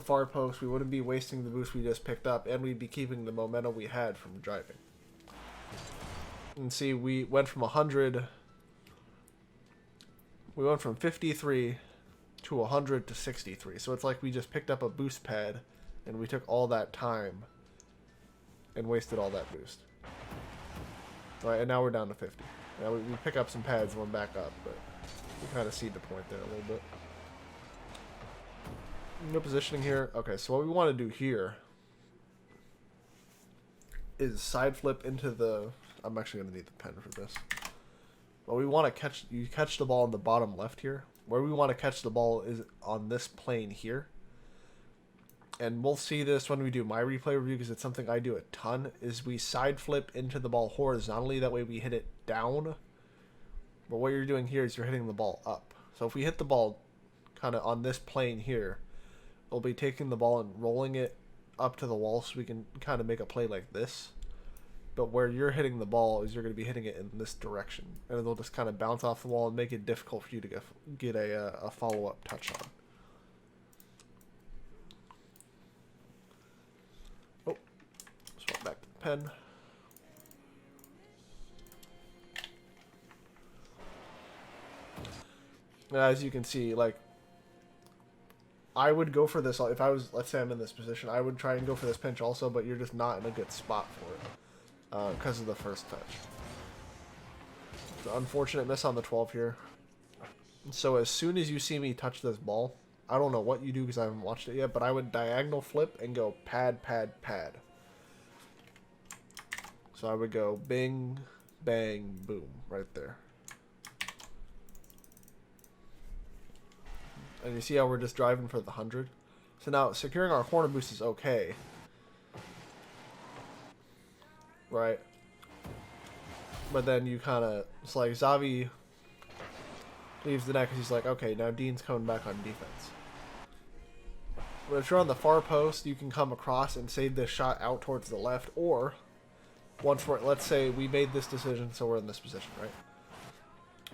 far post. We wouldn't be wasting the boost we just picked up, and we'd be keeping the momentum we had from driving. And see, we went from 100. We went from 53 to 100 to 63. So it's like we just picked up a boost pad, and we took all that time and wasted all that boost. All right, and now we're down to 50. Now we pick up some pads and went back up, but we kind of see the point there a little bit. No positioning here. Okay, so what we want to do here is side flip into the... I'm actually going to need the pen for this. Well, we want to catch... You catch the ball in the bottom left here. Where we want to catch the ball is on this plane here. And we'll see this when we do my replay review, because it's something I do a ton, is we side flip into the ball horizontally. That way we hit it down. But what you're doing here is you're hitting the ball up. So if we hit the ball kind of on this plane here, we'll be taking the ball and rolling it up to the wall so we can kind of make a play like this. But where you're hitting the ball is you're going to be hitting it in this direction. And it'll just kind of bounce off the wall and make it difficult for you to get a follow-up touch on. Oh, swap back to the pen. As you can see, like, I would go for this if I was, let's say I'm in this position, I would try and go for this pinch also, but you're just not in a good spot for it because of the first touch. It's an unfortunate miss on the 12 here. So as soon as you see me touch this ball, I don't know what you do because I haven't watched it yet, but I would diagonal flip and go pad, pad, pad. So I would go bing, bang, boom, right there. And you see how we're just driving for the 100? So now, securing our corner boost is okay. Right? But then you kind of... It's like Xavi leaves the net because he's like, okay, now Dean's coming back on defense. But if you're on the far post, you can come across and save this shot out towards the left. Or, once we're... Let's say we made this decision, so we're in this position, right?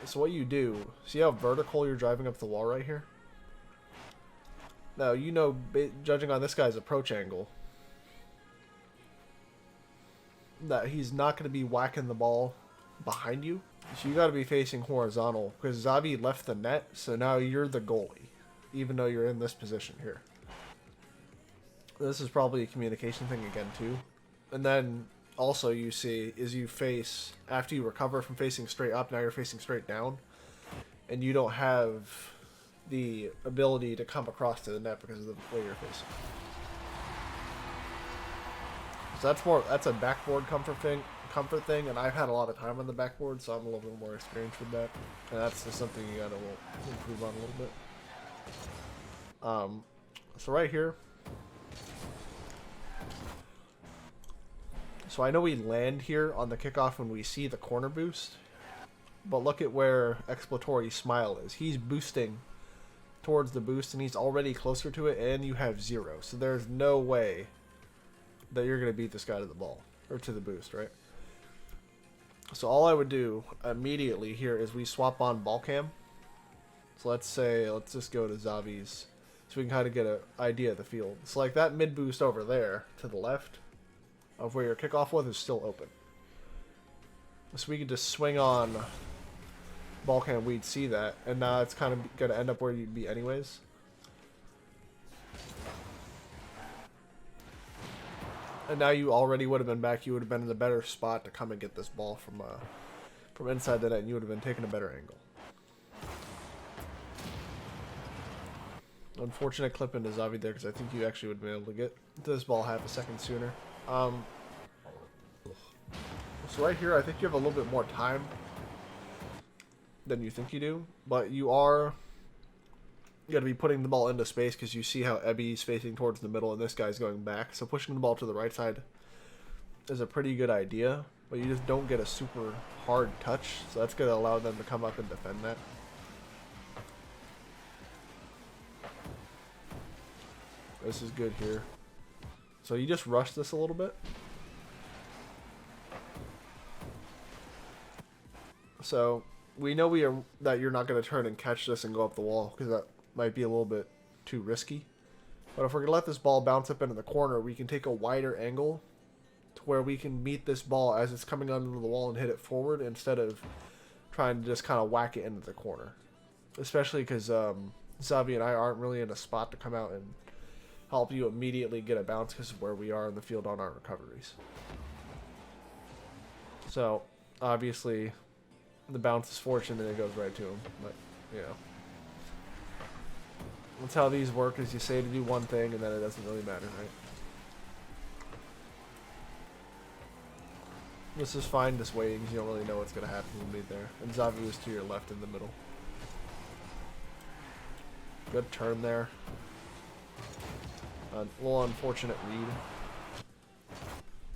So what you do... See how vertical you're driving up the wall right here? Now, you know, judging on this guy's approach angle, that he's not going to be whacking the ball behind you. So you got to be facing horizontal, because Xavi left the net, so now you're the goalie, even though you're in this position here. This is probably a communication thing again, too. And then, also, you see, is you face, after you recover from facing straight up, now you're facing straight down, and you don't have the ability to come across to the net because of the way you're facing. So that's a backboard comfort thing, and I've had a lot of time on the backboard, so I'm a little bit more experienced with that. And that's just something you gotta improve on a little bit. So right here. So I know we land here on the kickoff when we see the corner boost, but look at where Exploratory Smile is. He's boosting towards the boost, and he's already closer to it, and you have 0. So there's no way that you're going to beat this guy to the ball, or to the boost, right? So all I would do immediately here is we swap on ball cam. So let's just go to Xavi's, so we can kind of get an idea of the field. So like that mid boost over there to the left of where your kickoff was is still open. So we could just swing on. Ball can't we'd see that, and now it's kind of gonna end up where you'd be anyways. And now you already would have been back. You would have been in a better spot to come and get this ball from inside the net, and you would have been taking a better angle. Unfortunate clip into Zavi there, because I think you actually would have been able to get to this ball half a second sooner. So right here, I think you have a little bit more time than you think you do, but you are going to be putting the ball into space because you see how Ebby's facing towards the middle and this guy's going back. So pushing the ball to the right side is a pretty good idea, but you just don't get a super hard touch, so that's going to allow them to come up and defend that. This is good here. So you just rush this a little bit. So we know that you're not going to turn and catch this and go up the wall because that might be a little bit too risky. But if we're going to let this ball bounce up into the corner, we can take a wider angle to where we can meet this ball as it's coming onto the wall and hit it forward instead of trying to just kind of whack it into the corner. Especially because Zavi and I aren't really in a spot to come out and help you immediately get a bounce because of where we are in the field on our recoveries. So, obviously, the bounce is fortunate and it goes right to him. But, you know. That's how these work, is you say to do one thing and then it doesn't really matter, right? This is fine, just waiting because you don't really know what's going to happen when we be there. And Zavi was to your left in the middle. Good turn there. A little unfortunate read.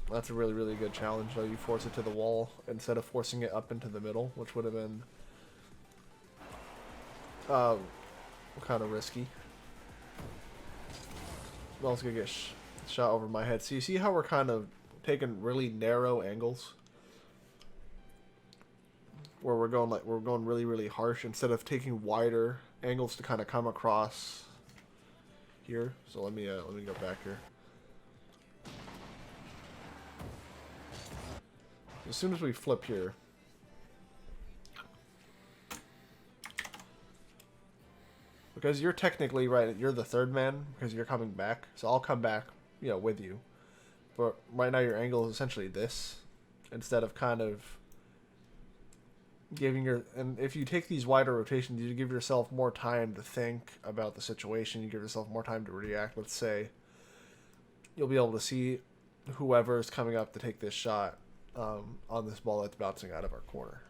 That's a really, really good challenge, though. You force it to the wall instead of forcing it up into the middle, which would have been kind of risky. I'm also going to get shot over my head. So you see how we're kind of taking really narrow angles? Where we're going really, really harsh instead of taking wider angles to kind of come across here. So let me go back here. As soon as we flip here, because you're technically right, you're the third man because you're coming back. So I'll come back, you know, with you. But right now your angle is essentially this, instead of kind of giving and if you take these wider rotations, you give yourself more time to think about the situation. You give yourself more time to react. Let's say you'll be able to see whoever's coming up to take this shot on this ball that's bouncing out of our corner.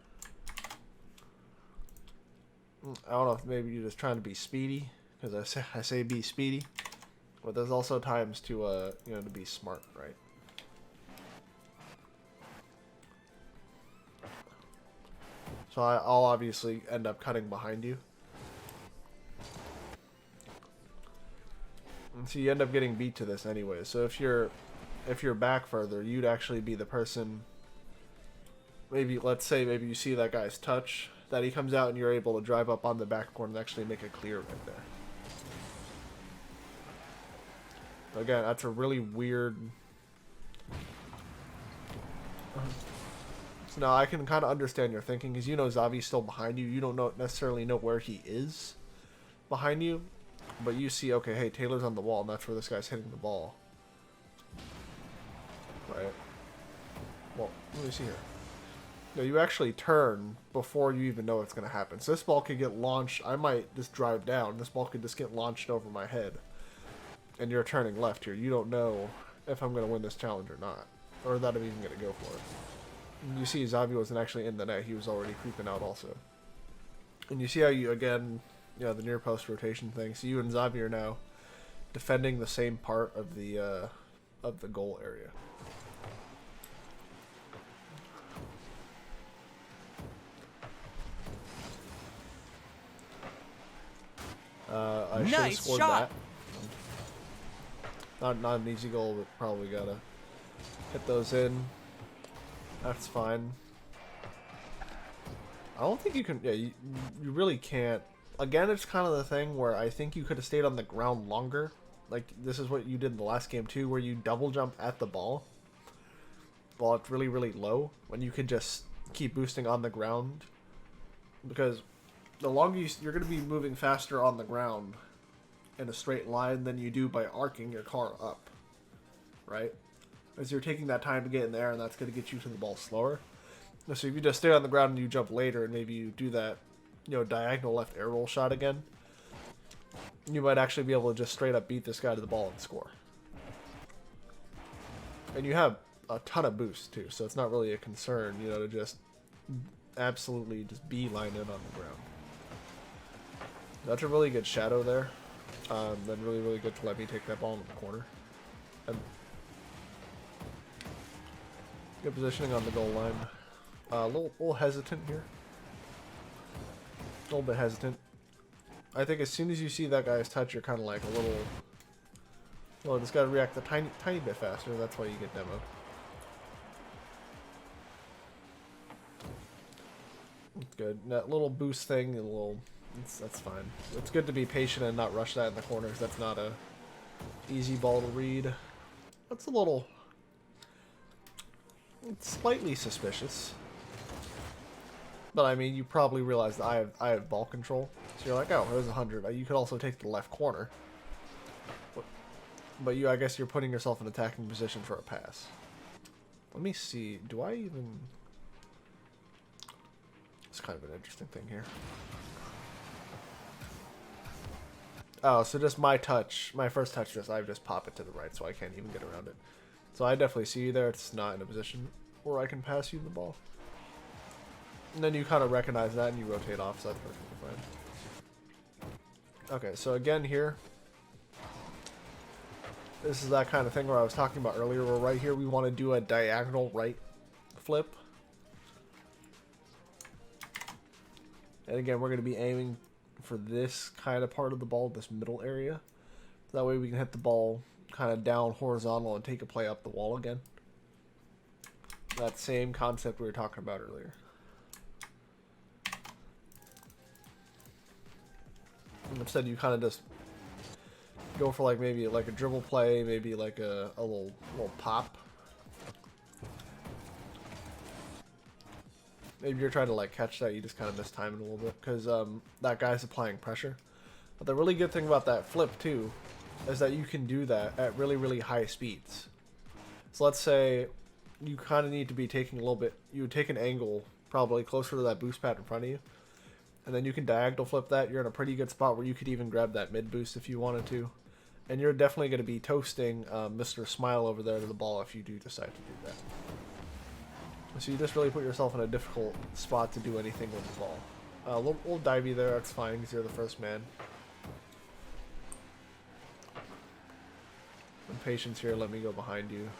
I don't know if maybe you're just trying to be speedy, because I say be speedy, but there's also times to you know, to be smart, right? So I'll obviously end up cutting behind you. And so you end up getting beat to this anyway. So if you're back further, you'd actually be the person. Maybe, let's say, maybe you see that guy's touch, that he comes out and you're able to drive up on the back corner and actually make a clear right there. Again, that's a really weird. So now I can kind of understand your thinking, because you know Zavi's still behind you. You don't necessarily know where he is behind you, but you see, okay, hey, Taylor's on the wall, and that's where this guy's hitting the ball. Right. Well, let me see here. No, you actually turn before you even know what's going to happen. So this ball could get launched. I might just drive down. This ball could just get launched over my head. And you're turning left here. You don't know if I'm going to win this challenge or not. Or that I'm even going to go for it. And you see Zavi wasn't actually in the net. He was already creeping out also. And you see how you, again, you know, the near post rotation thing. So you and Zavi are now defending the same part of the goal area. I should have scored that. Not an easy goal, but probably gotta hit those in. That's fine. I don't think you can. Yeah, you really can't. Again, it's kind of the thing where I think you could have stayed on the ground longer. Like, this is what you did in the last game too, where you double jump at the ball while it's really, really low, when you could just keep boosting on the ground, because the longer you're going to be moving faster on the ground in a straight line than you do by arcing your car up, right? As you're taking that time to get in there, and that's going to get you to the ball slower. So if you just stay on the ground and you jump later, and maybe you do that, you know, diagonal left air roll shot again, you might actually be able to just straight up beat this guy to the ball and score. And you have a ton of boost too, so it's not really a concern, you know, to just absolutely just beeline it on the ground. That's a really good shadow there. Then really good to let me take that ball into the corner. And good positioning on the goal line. A little hesitant here. A little bit hesitant. I think as soon as you see that guy's touch, you're kind of like a little... Well, just got to react a tiny bit faster. That's why you get demoed. It's good. That little boost thing, that's fine. It's good to be patient and not rush that in the corners. That's not a easy ball to read. That's a little... It's slightly suspicious. But I mean, you probably realize that I have ball control. So you're like, oh, there's 100. You could also take the left corner. But I guess you're putting yourself in attacking position for a pass. Let me see. Do I even... It's kind of an interesting thing here. Oh, so just my touch, my first touch, I just pop it to the right, so I can't even get around it. So I definitely see you there. It's not in a position where I can pass you the ball. And then you kind of recognize that and you rotate off, so that's perfectly fine. Okay, so again here, this is that kind of thing where I was talking about earlier, where right here we want to do a diagonal right flip. And again, we're going to be aiming for this kind of part of the ball, this middle area. That way we can hit the ball kind of down horizontal and take a play up the wall again. That same concept we were talking about earlier. And instead you kind of just go for like maybe like a dribble play, maybe like a little pop. Maybe you're trying to like catch that, you just kind of mistime it a little bit because that guy's applying pressure. But the really good thing about that flip too is that you can do that at really high speeds. So let's say you kind of need to be taking a little bit, you would take an angle probably closer to that boost pad in front of you, and then you can diagonal flip that. You're in a pretty good spot where you could even grab that mid boost if you wanted to. And you're definitely going to be toasting Mr. Smile over there to the ball if you do decide to do that. So you just really put yourself in a difficult spot to do anything with the ball. A little divey there, that's fine because you're the first man. And patience here, let me go behind you.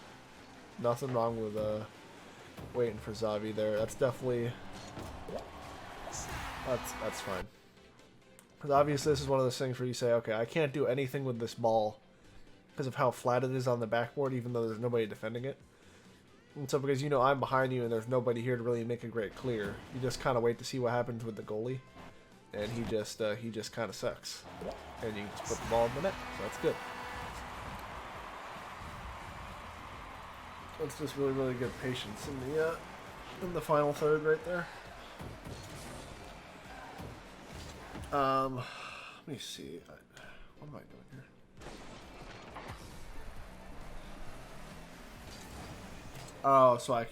Nothing wrong with waiting for Xavi there. That's definitely... That's fine. Because obviously this is one of those things where you say, okay, I can't do anything with this ball because of how flat it is on the backboard, even though there's nobody defending it. And so because you know I'm behind you and there's nobody here to really make a great clear, you just kind of wait to see what happens with the goalie. And he just kind of sucks. And you just put the ball in the net, so that's good. That's just really good patience in the final third right there. Let me see. What am I doing here? Oh, so I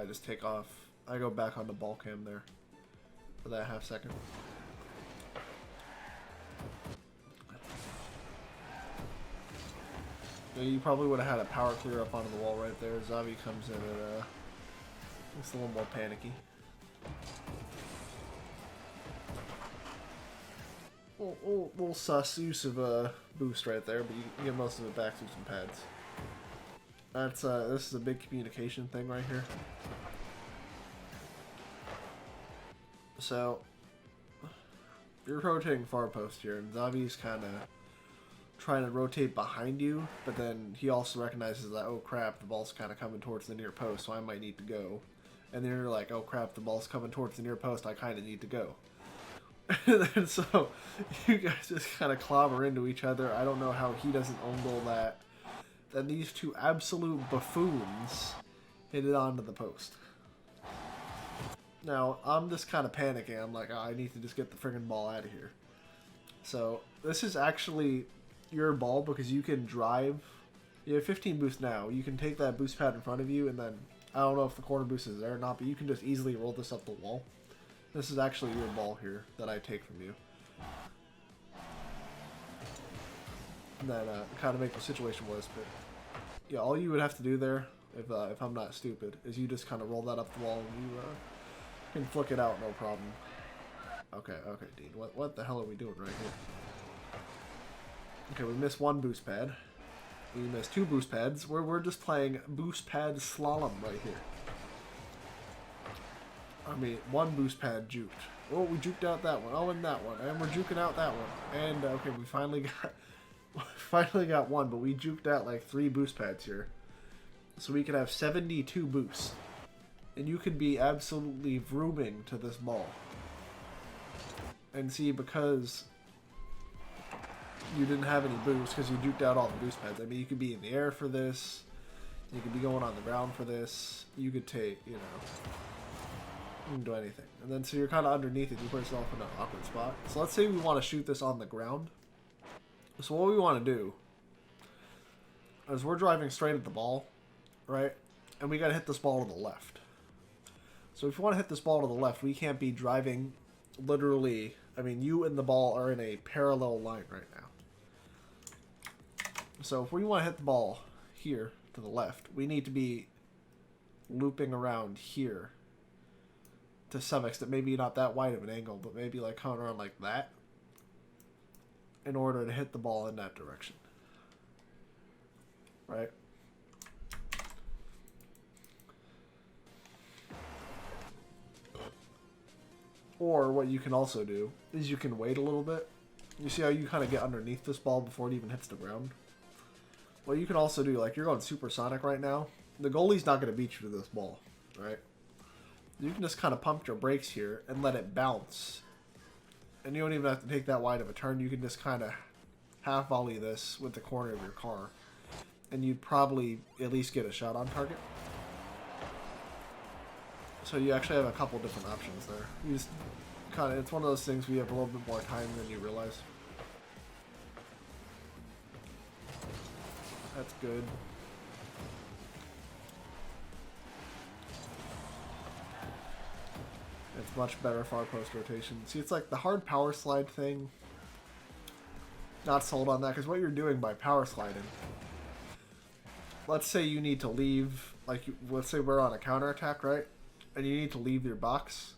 just take off. I go back on the ball cam there for that half second. Yeah, you probably would have had a power clear up onto the wall right there. Xavi comes in and it's a little more panicky. Little sus use of a boost right there, but you get most of it back through some pads. That's this is a big communication thing right here. So you're rotating far post here, and Xavi's kind of trying to rotate behind you, but then he also recognizes that, oh crap, the ball's kind of coming towards the near post, so I might need to go. And then you're like, oh crap, the ball's coming towards the near post, I kind of need to go. And then so you guys just kind of clobber into each other. I don't know how he doesn't own goal that. Then these two absolute buffoons hit it onto the post. Now, I'm just kind of panicking. I'm like, oh, I need to just get the friggin' ball out of here. So, this is actually your ball because you can drive. You have 15 boost now. You can take that boost pad in front of you, and then, I don't know if the corner boost is there or not, but you can just easily roll this up the wall. This is actually your ball here that I take from you. And then, kind of make the situation worse, but yeah, all you would have to do there, if I'm not stupid, is you just kind of roll that up the wall and you can flick it out, no problem. Okay, Dean, what the hell are we doing right here? Okay, we missed one boost pad. We missed two boost pads. We're just playing boost pad slalom right here. I mean, one boost pad juked. Oh, we juked out that one. Oh, and that one. And we're juking out that one. And, okay, we finally got one, but we juked out like 3 boost pads here. So we could have 72 boosts. And you could be absolutely vrooming to this ball. And see, because you didn't have any boosts, because you juked out all the boost pads. I mean, you could be in the air for this. You could be going on the ground for this. You could take, you can do anything. And then, so you're kind of underneath it. You put yourself in an awkward spot. So let's say we want to shoot this on the ground. So what we want to do is we're driving straight at the ball, right? And we got to hit this ball to the left. So if you want to hit this ball to the left, we can't be driving literally. I mean, you and the ball are in a parallel line right now. So if we want to hit the ball here to the left, we need to be looping around here to some extent. Maybe not that wide of an angle, but maybe like coming around like that in order to hit the ball in that direction. Right? Or what you can also do is you can wait a little bit. You see how you kind of get underneath this ball before it even hits the ground? Well, you can also do, like, you're going supersonic right now. The goalie's not going to beat you to this ball, right? You can just kind of pump your brakes here and let it bounce. And you don't even have to take that wide of a turn. You can just kind of half volley this with the corner of your car. And you'd probably at least get a shot on target. So you actually have a couple different options there. You just kind of, it's one of those things where you have a little bit more time than you realize. That's good. It's much better far post rotation. See, it's like the hard power slide thing. Not sold on that, because what you're doing by power sliding, let's say you need to leave, like, let's say we're on a counterattack, right? And you need to leave your box.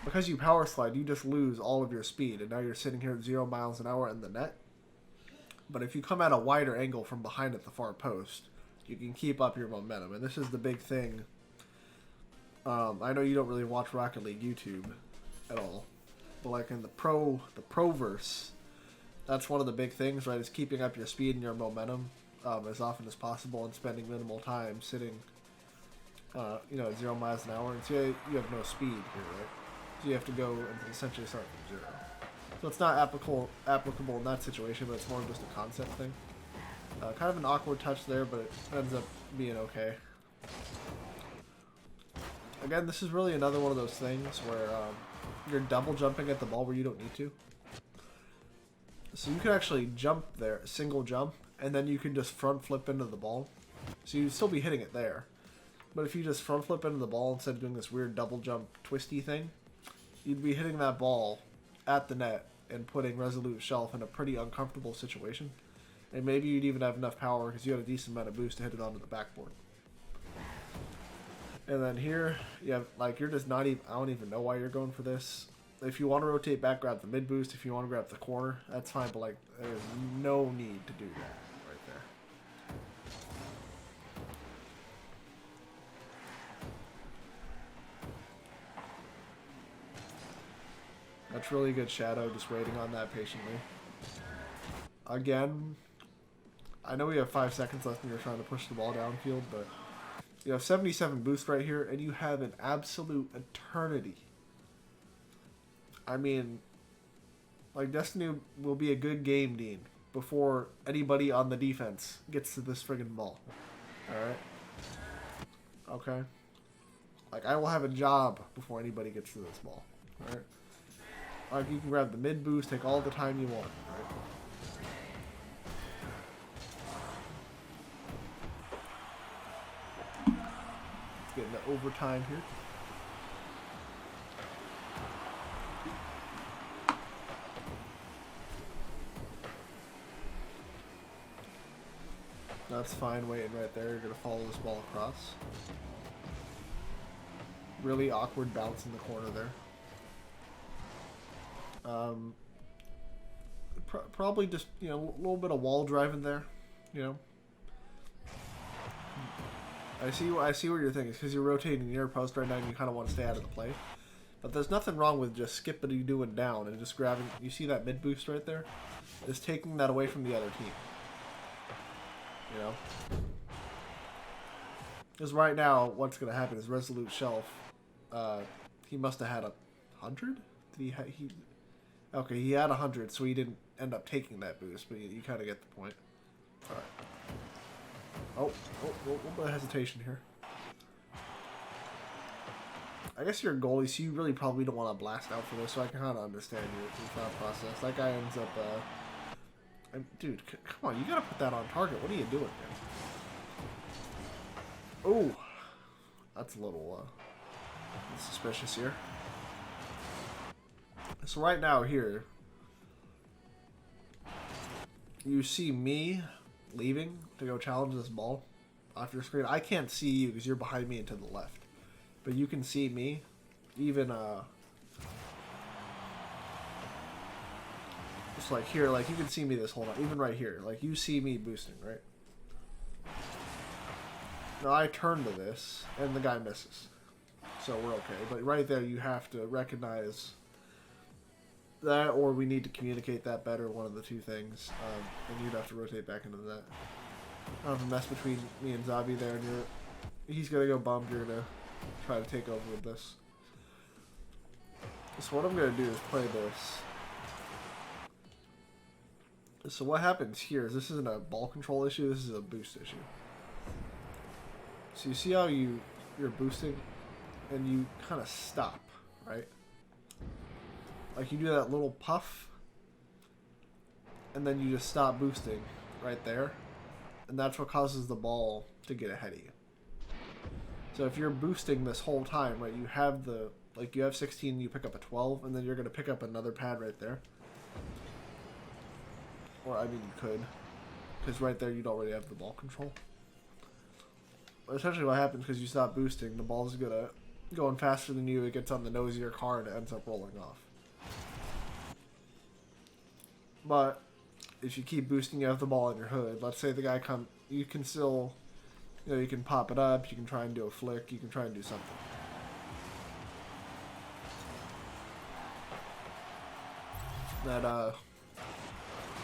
Because you power slide, you just lose all of your speed, and now you're sitting here at 0 miles an hour in the net. But if you come at a wider angle from behind at the far post, you can keep up your momentum. And this is the big thing. I know you don't really watch Rocket League YouTube at all, but like in the Proverse, that's one of the big things, right? Is keeping up your speed and your momentum as often as possible and spending minimal time sitting, at 0 miles an hour. And so you have no speed here, right? So you have to go and essentially start from 0. So it's not applicable in that situation, but it's more just a concept thing. Kind of an awkward touch there, but it ends up being okay. Again, this is really another one of those things where you're double jumping at the ball where you don't need to. So you can actually jump there, single jump, and then you can just front flip into the ball. So you'd still be hitting it there. But if you just front flip into the ball instead of doing this weird double jump twisty thing, you'd be hitting that ball at the net and putting Resolute Shelf in a pretty uncomfortable situation. And maybe you'd even have enough power because you had a decent amount of boost to hit it onto the backboard. And then here, you have, like, you're just not even, I don't even know why you're going for this. If you want to rotate back, grab the mid boost. If you want to grab the corner, that's fine, but, like, there's no need to do that right there. That's really good shadow, just waiting on that patiently. Again, I know we have 5 seconds left and you're trying to push the ball downfield, but you have 77 boost right here, and you have an absolute eternity. I mean, like, Destiny will be a good game, Dean, before anybody on the defense gets to this friggin' ball. Alright? Okay. Like, I will have a job before anybody gets to this ball. Alright? Like, you can grab the mid boost, take all the time you want. Right? Getting the overtime here. That's fine waiting right there. You're going to follow this ball across. Really awkward bounce in the corner there. Probably just, you know, a little bit of wall driving there, you know. I see what you're thinking. It's because you're rotating near post right now and you kind of want to stay out of the play. But there's nothing wrong with just skipping doing down and just grabbing. You see that mid boost right there? It's taking that away from the other team. You know? Because right now, what's going to happen is Resolute Shelf, he must have had 100? Did he okay, he had 100, so he didn't end up taking that boost, but you kind of get the point. Alright. Oh, a little bit of hesitation here. I guess you're a goalie, so you really probably don't want to blast out for this, so I can kind of understand your thought process. That guy ends up, dude, come on, you gotta put that on target. What are you doing, man? Oh, that's a little, suspicious here. So right now here, you see me leaving to go challenge this ball off your screen. I can't see you because you're behind me and to the left. But you can see me, even, just like here, like you can see me this whole time, even right here. Like you see me boosting, right? Now I turn to this, and the guy misses. So we're okay. But right there, you have to recognize that, or we need to communicate that better, one of the two things. And you'd have to rotate back into that. I don't have a mess between me and Zabi there, and he's going to go bump, you're going to try to take over with this. So what I'm going to do is play this. So what happens here is this isn't a ball control issue, this is a boost issue. So you see how you're boosting and you kind of stop, right? Like you do that little puff and then you just stop boosting right there. And that's what causes the ball to get ahead of you. So if you're boosting this whole time, right, you have you have 16, you pick up a 12, and then you're going to pick up another pad right there. Or, I mean, you could. Because right there, you'd already have the ball control. But essentially what happens, because you stop boosting, the ball's going faster than you, it gets on the nose of your car, and it ends up rolling off. But if you keep boosting, you have the ball in your hood. Let's say the guy you can still, you can pop it up, you can try and do a flick, you can try and do something. That,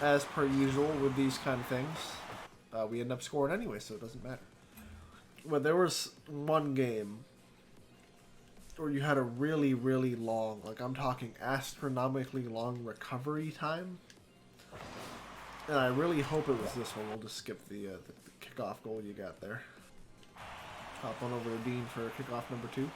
as per usual with these kind of things, we end up scoring anyway, so it doesn't matter. But there was one game where you had a really, really long, like I'm talking astronomically long recovery time. And I really hope it was this one. We'll just skip the kickoff goal you got there. Hop on over to Dean for kickoff number 2.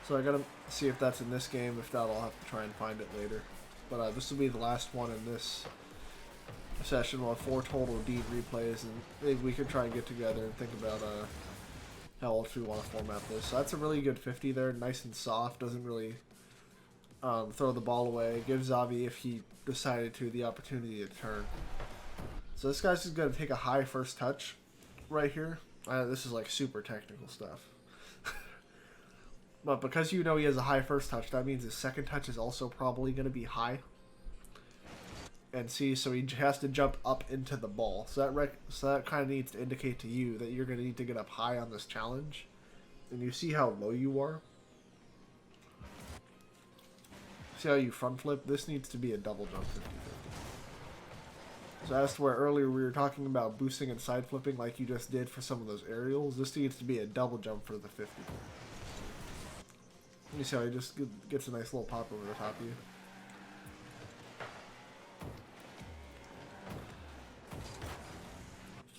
So I gotta see if that's in this game. If not, I'll have to try and find it later. But this will be the last one in this session. We'll have 4 total Dean replays, and maybe we could try and get together and think about how else we want to format this. So that's a really good 50 there, nice and soft, doesn't really throw the ball away. Gives Zavi, if he decided to, the opportunity to turn. So this guy's just going to take a high first touch right here. This is like super technical stuff. But because he has a high first touch, that means his second touch is also probably going to be high. And see, so he has to jump up into the ball. So that kind of needs to indicate to you that you're going to need to get up high on this challenge. And you see how low you are? See how you front flip? This needs to be a double jump 50-50. So as to where earlier we were talking about boosting and side flipping like you just did for some of those aerials, this needs to be a double jump for the 50. You see how he just gets a nice little pop over the top of you.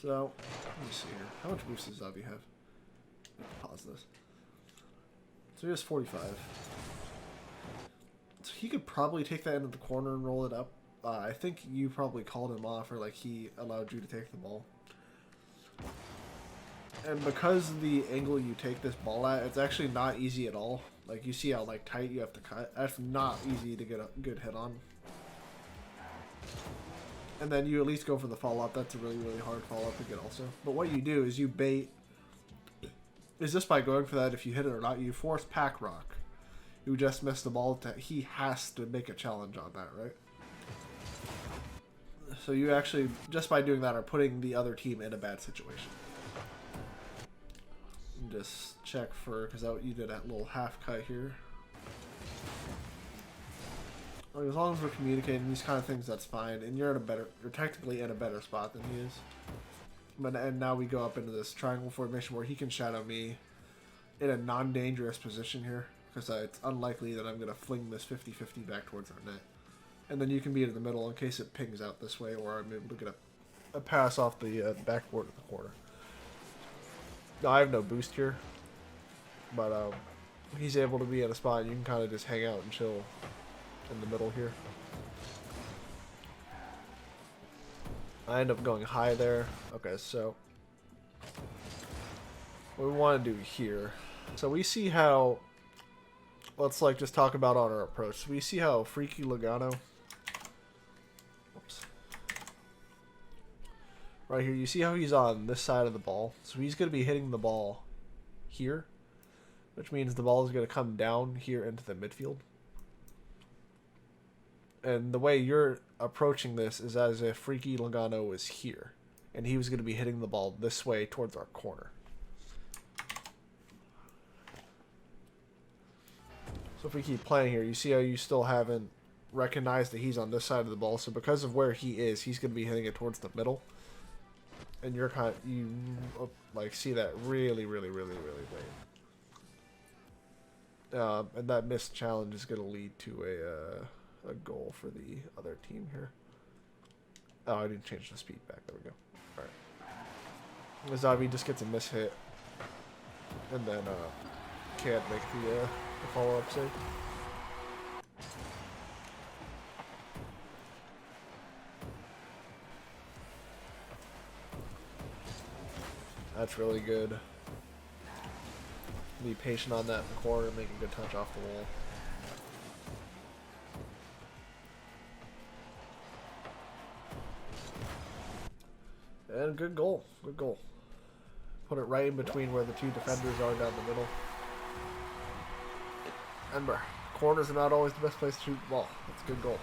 So, let me see here. How much boost does Zavi have? Pause this. So he has 45. So he could probably take that into the corner and roll it up. I think you probably called him off, or like he allowed you to take the ball. And because of the angle you take this ball at, it's actually not easy at all. Like, you see how like tight you have to cut. That's not easy to get a good hit on. And then you at least go for the follow-up. That's a really, really hard follow-up to get also. But what you do is you bait. Is just by going for that, if you hit it or not, you force Pack Rock, who just missed the ball, he has to make a challenge on that, right? So you actually, just by doing that, are putting the other team in a bad situation. Just check for, because you did that little half cut here. Like, as long as we're communicating these kind of things, that's fine. And you're technically in a better spot than he is. And now we go up into this triangle formation where he can shadow me in a non-dangerous position here, because it's unlikely that I'm going to fling this 50-50 back towards our net. And then you can be in the middle in case it pings out this way, or I'm able to get a pass off the backboard of the corner. Now, I have no boost here, but he's able to be at a spot and you can kind of just hang out and chill in the middle here. I end up going high there. Okay, so what we want to do here. So we see how, let's like just talk about on our approach. So we see how Freaky Logano, whoops, right here, you see how he's on this side of the ball. So he's going to be hitting the ball here, which means the ball is going to come down here into the midfield. And the way you're approaching this is as if Freaky Logano was here, and he was going to be hitting the ball this way towards our corner. So if we keep playing here, you see how you still haven't recognized that he's on this side of the ball. So because of where he is, he's going to be hitting it towards the middle. And you're you like see that really late. And that missed challenge is going to lead to a goal for the other team here. Oh, I didn't change the speed back. There we go. Alright. Zavi just gets a miss hit. And then can't make the follow-up save. That's really good. Be patient on that in the corner, make a good touch off the wall. And good goal. Good goal. Put it right in between where the two defenders are down the middle. And corners are not always the best place to shoot the ball. That's a good goal.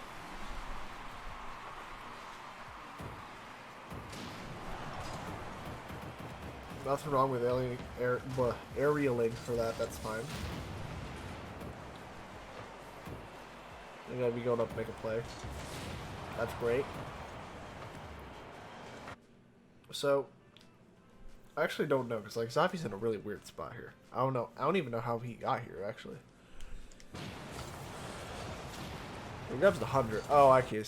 Nothing wrong with aerialing for that. That's fine. You gotta be going up to make a play. That's great. So, I actually don't know, because like Zavi's in a really weird spot here. I don't know. I don't even know how he got here, actually. He grabs the 100. Oh, okay.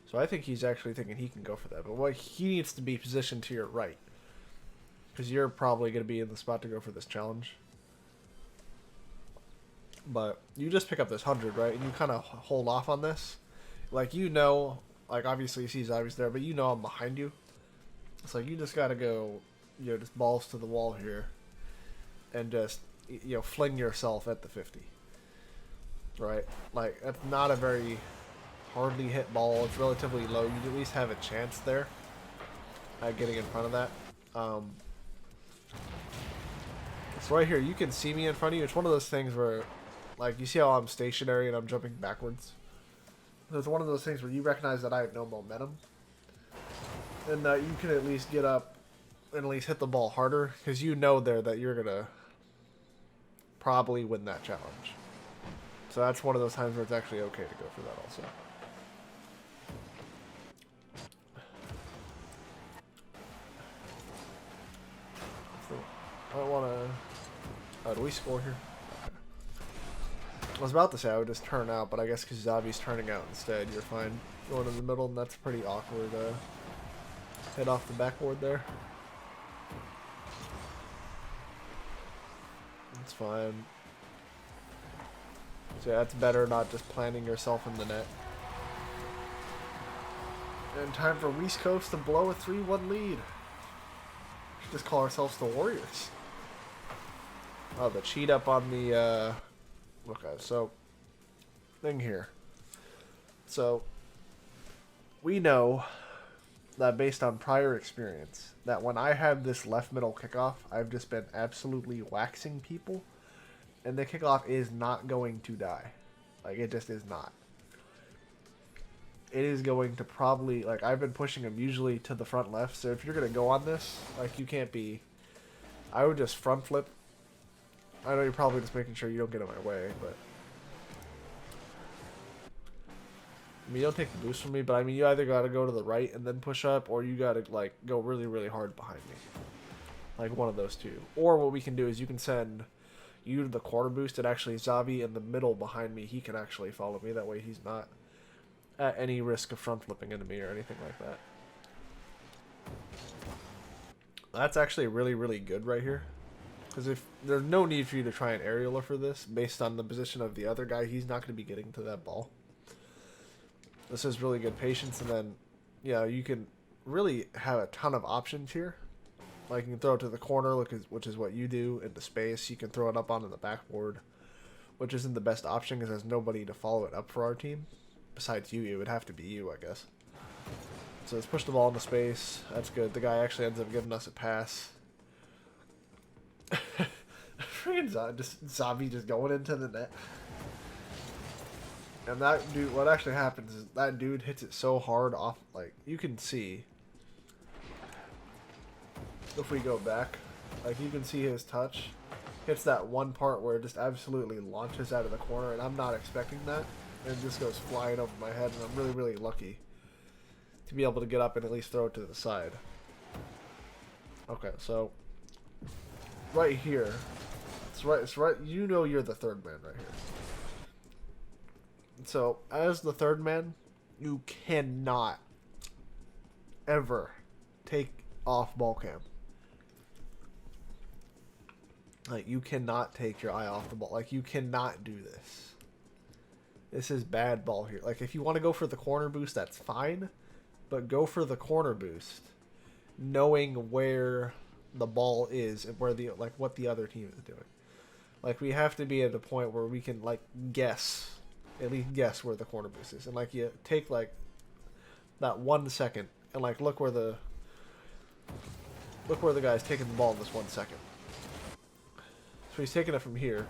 So I think he's actually thinking he can go for that. But what he needs to be positioned to your right, because you're probably going to be in the spot to go for this challenge. But you just pick up this 100, right? And you kind of hold off on this. Like, you know, like obviously you see Zavi's there, but you know I'm behind you. It's like you just got to go, you know, just balls to the wall here. And just, you know, fling yourself at the 50. Right? Like, that's not a very hardly hit ball. It's relatively low. You at least have a chance there at getting in front of that. So right here, you can see me in front of you. It's one of those things where, like, you see how I'm stationary and I'm jumping backwards? It's one of those things where you recognize that I have no momentum. And that you can at least get up and at least hit the ball harder, because you know there that you're going to probably win that challenge. So that's one of those times where it's actually okay to go for that also. So, I want to... Oh, do we score here? Okay. I was about to say I would just turn out, but I guess because Zavi's turning out instead, you're fine going in the middle, and that's pretty awkward hit off the backboard there. That's fine. So yeah, that's better, not just planting yourself in the net. And time for Weast Coast to blow a 3-1 lead. We should just call ourselves the Warriors. Oh, the cheat up on the, okay, so, thing here. So, we know that based on prior experience, that when I have this left middle kickoff, I've just been absolutely waxing people, and the kickoff is not going to die. Like, it just is not. It is going to probably, like, I've been pushing them usually to the front left, so if you're going to go on this, like, you can't be, I would just front flip. I know you're probably just making sure you don't get in my way, but I mean, you don't take the boost from me, but I mean, you either got to go to the right and then push up, or you got to, like, go really, really hard behind me. Like, one of those two. Or what we can do is you can send you to the corner boost, and actually Xavi in the middle behind me, he can actually follow me. That way he's not at any risk of front flipping into me or anything like that. That's actually really, really good right here. Because if there's no need for you to try an aerialer for this, based on the position of the other guy, he's not going to be getting to that ball. This is really good patience, and then, yeah, you can really have a ton of options here. Like, you can throw it to the corner, which is what you do, into space. You can throw it up onto the backboard, which isn't the best option because there's nobody to follow it up for our team. Besides you, it would have to be you, I guess. So let's push the ball into space. That's good. The guy actually ends up giving us a pass. Freaking Xavi just going into the net. And that dude, what actually happens is that dude hits it so hard off, like, you can see. If we go back, like, you can see his touch. Hits that one part where it just absolutely launches out of the corner, and I'm not expecting that. And it just goes flying over my head, and I'm really, really lucky to be able to get up and at least throw it to the side. Okay, so right here, it's right. You know you're the third man right here. So as the third man, you cannot ever take off ball cam. Like, you cannot take your eye off the ball. Like, you cannot do this. This is bad ball here. Like, if you want to go for the corner boost, that's fine. But go for the corner boost, knowing where the ball is and where the, like, what the other team is doing. Like, we have to be at a point where we can, like, guess, at least guess where the corner boost is. And, like, you take, like, that 1 second and, like, look where the guy's taking the ball in this 1 second. So he's taking it from here.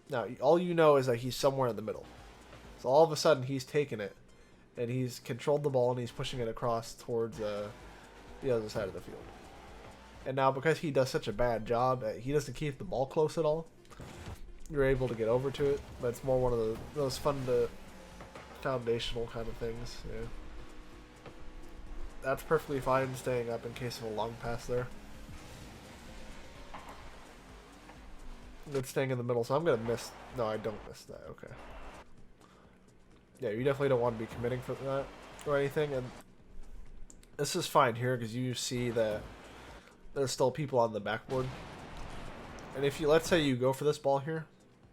Now, all you know is that he's somewhere in the middle. So all of a sudden, he's taking it, and he's controlled the ball, and he's pushing it across towards the other side of the field. And now, because he does such a bad job, he doesn't keep the ball close at all. You're able to get over to it, but it's more one of those fun to foundational kind of things. Yeah, that's perfectly fine staying up in case of a long pass there. It's staying in the middle, so I'm gonna miss. No, I don't miss that. Okay. Yeah, you definitely don't want to be committing for that or anything, and this is fine here because you see that there's still people on the backboard. And if you, let's say you go for this ball here,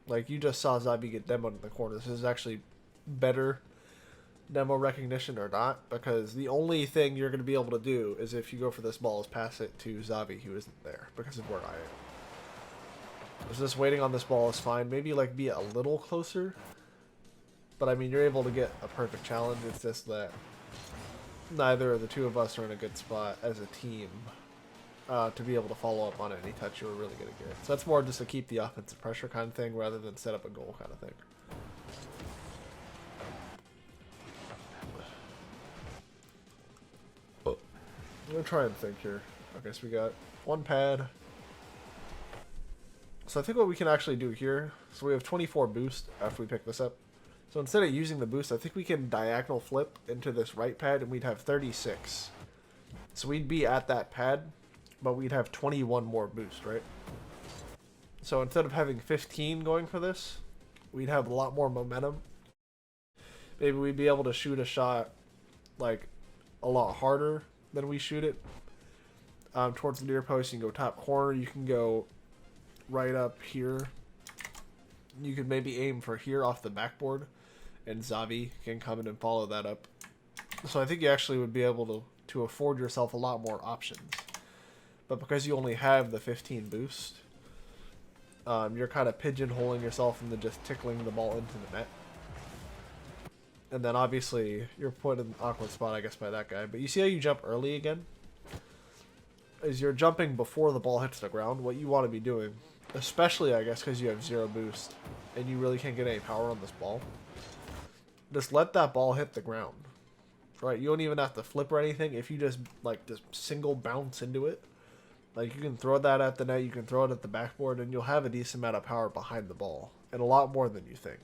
like you just saw Xavi get demoed in the corner. This is actually better demo recognition or not, because the only thing you're going to be able to do is if you go for this ball is pass it to Xavi, who isn't there because of where I am. So just waiting on this ball is fine. Maybe like be a little closer, but I mean you're able to get a perfect challenge. It's just that neither of the two of us are in a good spot as a team to be able to follow up on any touch you were really going to get. So that's more just to keep the offensive pressure kind of thing rather than set up a goal kind of thing. I'm going to try and think here. Okay, so we got one pad. So I think what we can actually do here, so we have 24 boost after we pick this up. So instead of using the boost, I think we can diagonal flip into this right pad and we'd have 36. So we'd be at that pad, but we'd have 21 more boost, right? So instead of having 15 going for this, we'd have a lot more momentum. Maybe we'd be able to shoot a shot like a lot harder Then we shoot it towards the near post. You can go top corner. You can go right up here. You could maybe aim for here off the backboard, and Xavi can come in and follow that up. So I think you actually would be able to afford yourself a lot more options. But because you only have the 15 boost, you're kind of pigeonholing yourself into just tickling the ball into the net. And then obviously you're put in an awkward spot, I guess, by that guy. But you see how you jump early again? Is you're jumping before the ball hits the ground. What you want to be doing, especially I guess because you have 0 boost and you really can't get any power on this ball, just let that ball hit the ground. Right? You don't even have to flip or anything. If you just single bounce into it, like you can throw that at the net, you can throw it at the backboard, and you'll have a decent amount of power behind the ball, and a lot more than you think.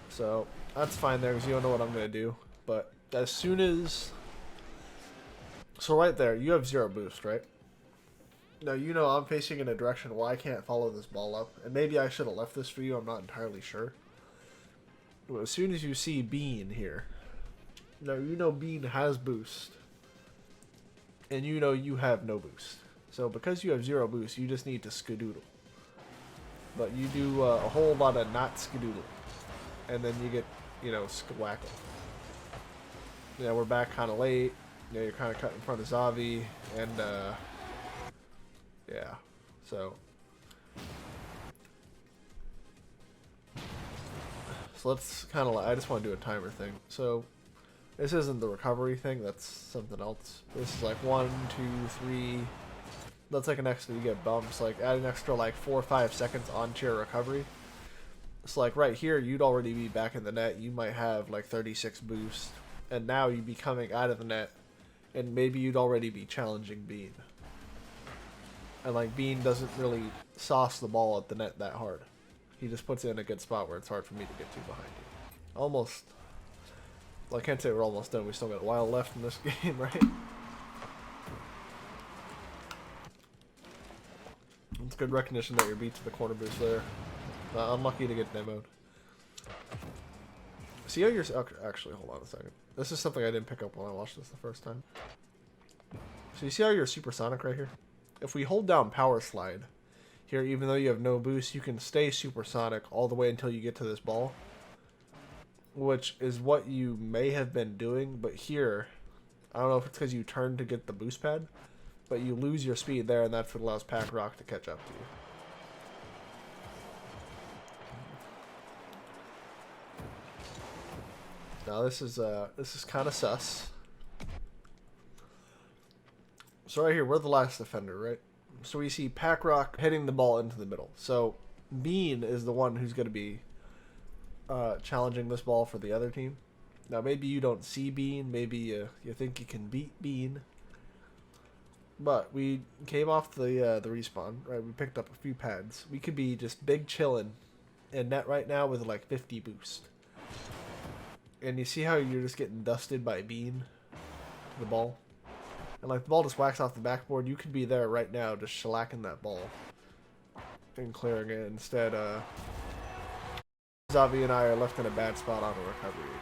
So that's fine there because you don't know what I'm going to do. But as soon as... So right there, you have 0 boost, right? Now you know I'm facing in a direction where I can't follow this ball up. And maybe I should have left this for you, I'm not entirely sure. But as soon as you see Bean here, now you know Bean has boost. And you know you have no boost. So because you have 0 boost, you just need to skadoodle. But you do a whole lot of not skadoodle. And then you get, you know, skwackle. Yeah, we're back kind of late. Yeah, you're kind of cut in front of Xavi. And, yeah. So let's kind of, I just want to do a timer thing. So this isn't the recovery thing. That's something else. This is like 1, 2, 3. That's like an extra, you get bumps. Like add an extra like 4 or 5 seconds onto your recovery. It's like right here, you'd already be back in the net. You might have like 36 boost. And now you'd be coming out of the net. And maybe you'd already be challenging Bean. And like Bean doesn't really sauce the ball at the net that hard. He just puts it in a good spot where it's hard for me to get to behind you. Almost. Well, I can't say we're almost done. We still got a while left in this game, right? It's good recognition that you're beat to the corner boost there. Unlucky to get demoed. See how you're... Actually, hold on a second. This is something I didn't pick up when I watched this the first time. So you see how you're supersonic right here? If we hold down power slide here, even though you have no boost, you can stay supersonic all the way until you get to this ball. Which is what you may have been doing, but here, I don't know if it's because you turned to get the boost pad, but you lose your speed there, and that's what allows Pack Rock to catch up to you. Now this is kind of sus. So right here, we're the last defender, right? So we see Pack Rock hitting the ball into the middle. So Bean is the one who's going to be challenging this ball for the other team. Now maybe you don't see Bean, maybe you think you can beat Bean. But we came off the respawn, right? We picked up a few pads. We could be just big chillin' in net right now with like 50 boost. And you see how you're just getting dusted by Bean to the ball? And like the ball just whacks off the backboard. You could be there right now just shellacking that ball and clearing it. Instead, Xavi and I are left in a bad spot on the recovery again.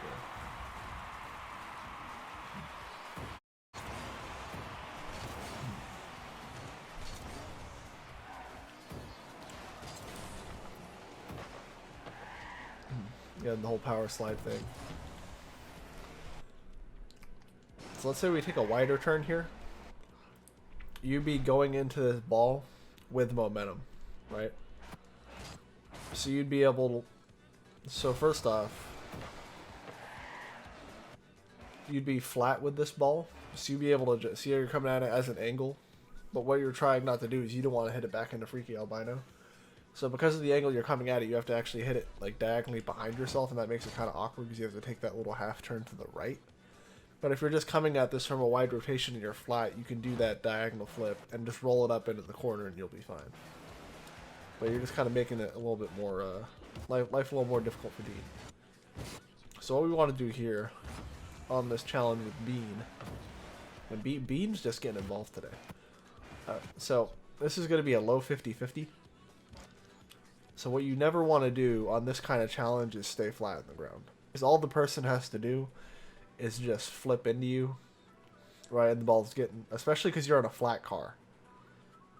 Yeah, the whole power slide thing. So let's say we take a wider turn here. You'd be going into this ball with momentum, right? So you'd be able to... So first off, you'd be flat with this ball. So you'd be able to just see how you're coming at it as an angle. But what you're trying not to do is you don't want to hit it back into Freaky Albino. So because of the angle you're coming at it, you have to actually hit it like diagonally behind yourself, and that makes it kind of awkward because you have to take that little half turn to the right. But if you're just coming at this from a wide rotation and you're flat, you can do that diagonal flip and just roll it up into the corner and you'll be fine. But you're just kind of making it a little bit more, life a little more difficult for Dean. So what we want to do here on this challenge with Bean, and Bean's just getting involved today. So this is going to be a low 50-50. So what you never want to do on this kind of challenge is stay flat on the ground. is all the person has to do is just flip into you, right? And the ball's getting, especially because you're on a flat car.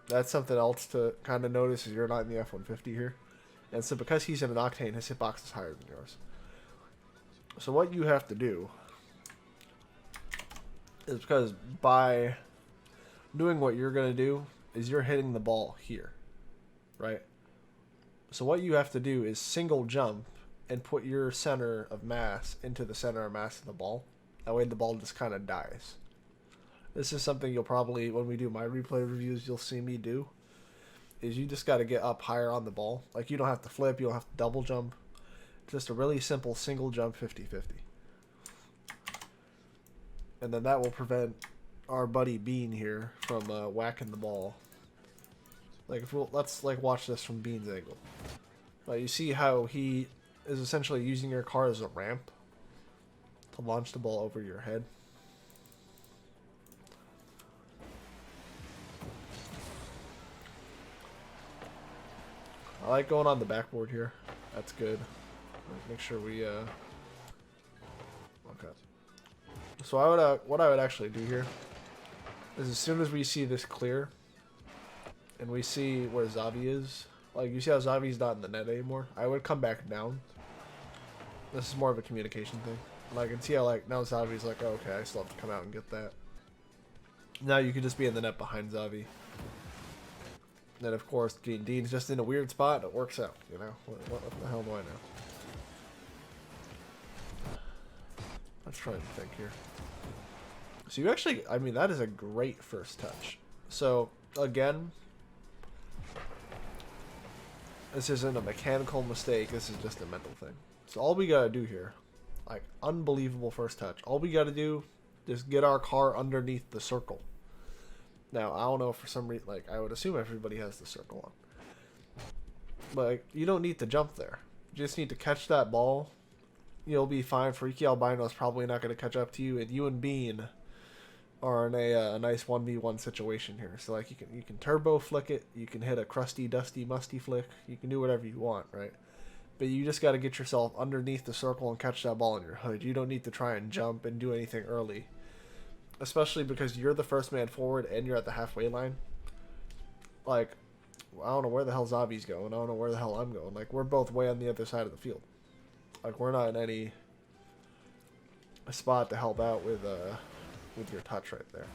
That's something else to kind of notice is you're not in the F-150 here. And so because he's in an Octane, his hitbox is higher than yours. So what you have to do is because by doing what you're going to do is you're hitting the ball here, right? So what you have to do is single jump and put your center of mass into the center of mass of the ball. That way the ball just kind of dies. This is something you'll probably, when we do my replay reviews, you'll see me do. Is you just got to get up higher on the ball. Like, you don't have to flip, you don't have to double jump. Just a really simple single jump 50-50. And then that will prevent our buddy Bean here from whacking the ball. Like, let's like watch this from Bean's angle. You see how he is essentially using your car as a ramp to launch the ball over your head. I like going on the backboard here. That's good. Make sure we okay. So what I would actually do here is as soon as we see this clear and we see where Zavi is, like you see how Zavi's not in the net anymore, I would come back down. This is more of a communication thing. And I can see how like now Zavi's like, oh, okay, I still have to come out and get that. Now you could just be in the net behind Zavi. Then of course Dean's just in a weird spot. It works out, you know. What the hell do I know? Let's try and think here. So you actually, I mean, that is a great first touch. So again, this isn't a mechanical mistake. This is just a mental thing. So all we gotta do here, like unbelievable first touch. All we gotta do is get our car underneath the circle. Now, I don't know, for some reason, like, I would assume everybody has the circle on. But like, you don't need to jump there. You just need to catch that ball. You'll be fine. Freaky Albino is probably not going to catch up to you. And you and Bean are in a nice 1v1 situation here. So, like, you can turbo flick it. You can hit a crusty, dusty, musty flick. You can do whatever you want, right? But you just got to get yourself underneath the circle and catch that ball in your hood. You don't need to try and jump and do anything early. Especially because you're the first man forward and you're at the halfway line. Like, I don't know where the hell Zavi's going. I don't know where the hell I'm going. Like, we're both way on the other side of the field. Like, we're not in any spot to help out with your touch right there.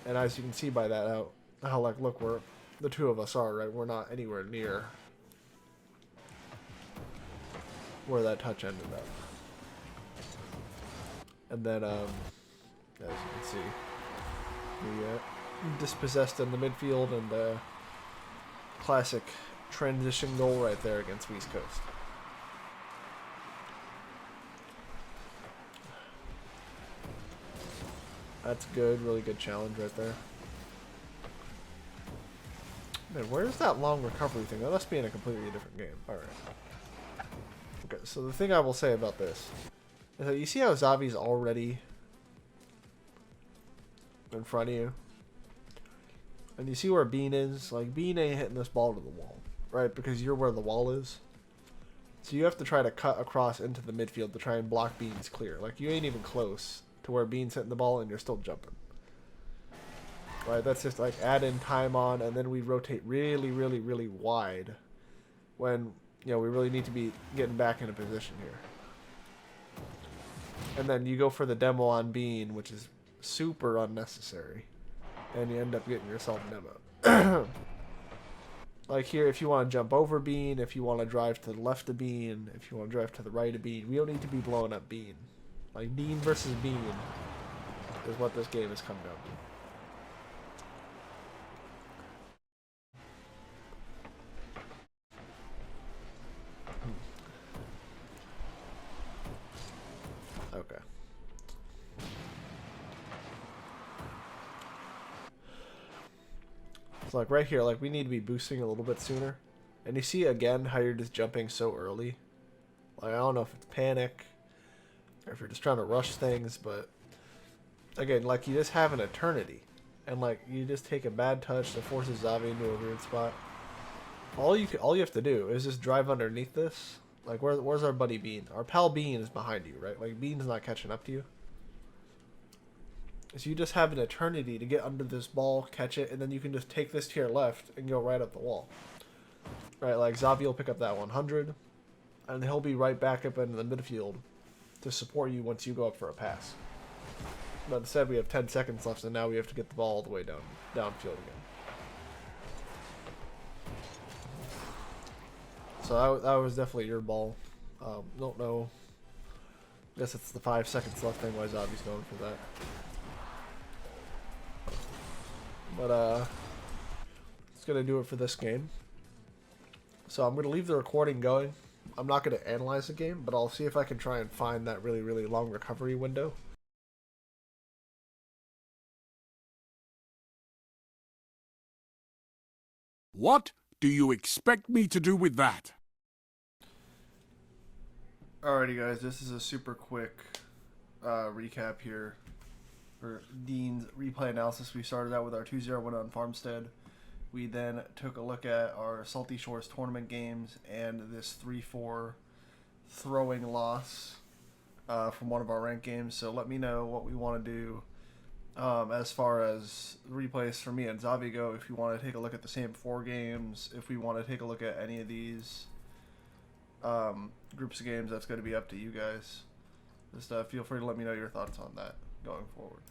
And as you can see by that, how like, look, where the two of us are, right? We're not anywhere near where that touch ended up. And then, as you can see, we dispossessed in the midfield, and classic transition goal right there against Weast Coast. That's good, really good challenge right there. Man, where's that long recovery thing? That must be in a completely different game. Alright. Okay, so the thing I will say about this, so you see how Zavi's already in front of you? And you see where Bean is? Like, Bean ain't hitting this ball to the wall, right? Because you're where the wall is. So you have to try to cut across into the midfield to try and block Bean's clear. Like, you ain't even close to where Bean's hitting the ball and you're still jumping. Right? That's just like add in time on, and then we rotate really, really, really wide when, you know, we really need to be getting back in a position here. And then you go for the demo on Bean, which is super unnecessary. And you end up getting yourself demo. Like here, if you want to jump over Bean, if you want to drive to the left of Bean, if you want to drive to the right of Bean, we don't need to be blowing up Bean. Like, Bean versus Bean is what this game has come down to. Okay. So like right here, like we need to be boosting a little bit sooner. And you see again how you're just jumping so early. Like I don't know if it's panic or if you're just trying to rush things, but again, like you just have an eternity. And like you just take a bad touch that forces Zavi into a weird spot. All you have to do is just drive underneath this Like, where's our buddy Bean? Our pal Bean is behind you, right? Like, Bean's not catching up to you. So you just have an eternity to get under this ball, catch it, and then you can just take this to your left and go right up the wall. Right, like Xavi will pick up that 100, and he'll be right back up into the midfield to support you once you go up for a pass. But instead we have 10 seconds left, and now we have to get the ball all the way downfield again. So that was definitely your ball. Don't know. Guess it's the 5 seconds left thing why Xavi's going for that. But it's gonna do it for this game. So I'm gonna leave the recording going. I'm not gonna analyze the game, but I'll see if I can try and find that really, really long recovery window. What do you expect me to do with that? Alrighty guys, this is a super quick recap here for Dean's replay analysis. We started out with our 2-0 win on Farmstead. We then took a look at our Salty Shores tournament games and this 3-4 throwing loss from one of our ranked games. So let me know what we want to do as far as replays for me and Xavi go. If you want to take a look at the same 4 games, if we want to take a look at any of these groups of games, that's going to be up to you guys. Just feel free to let me know your thoughts on that going forward.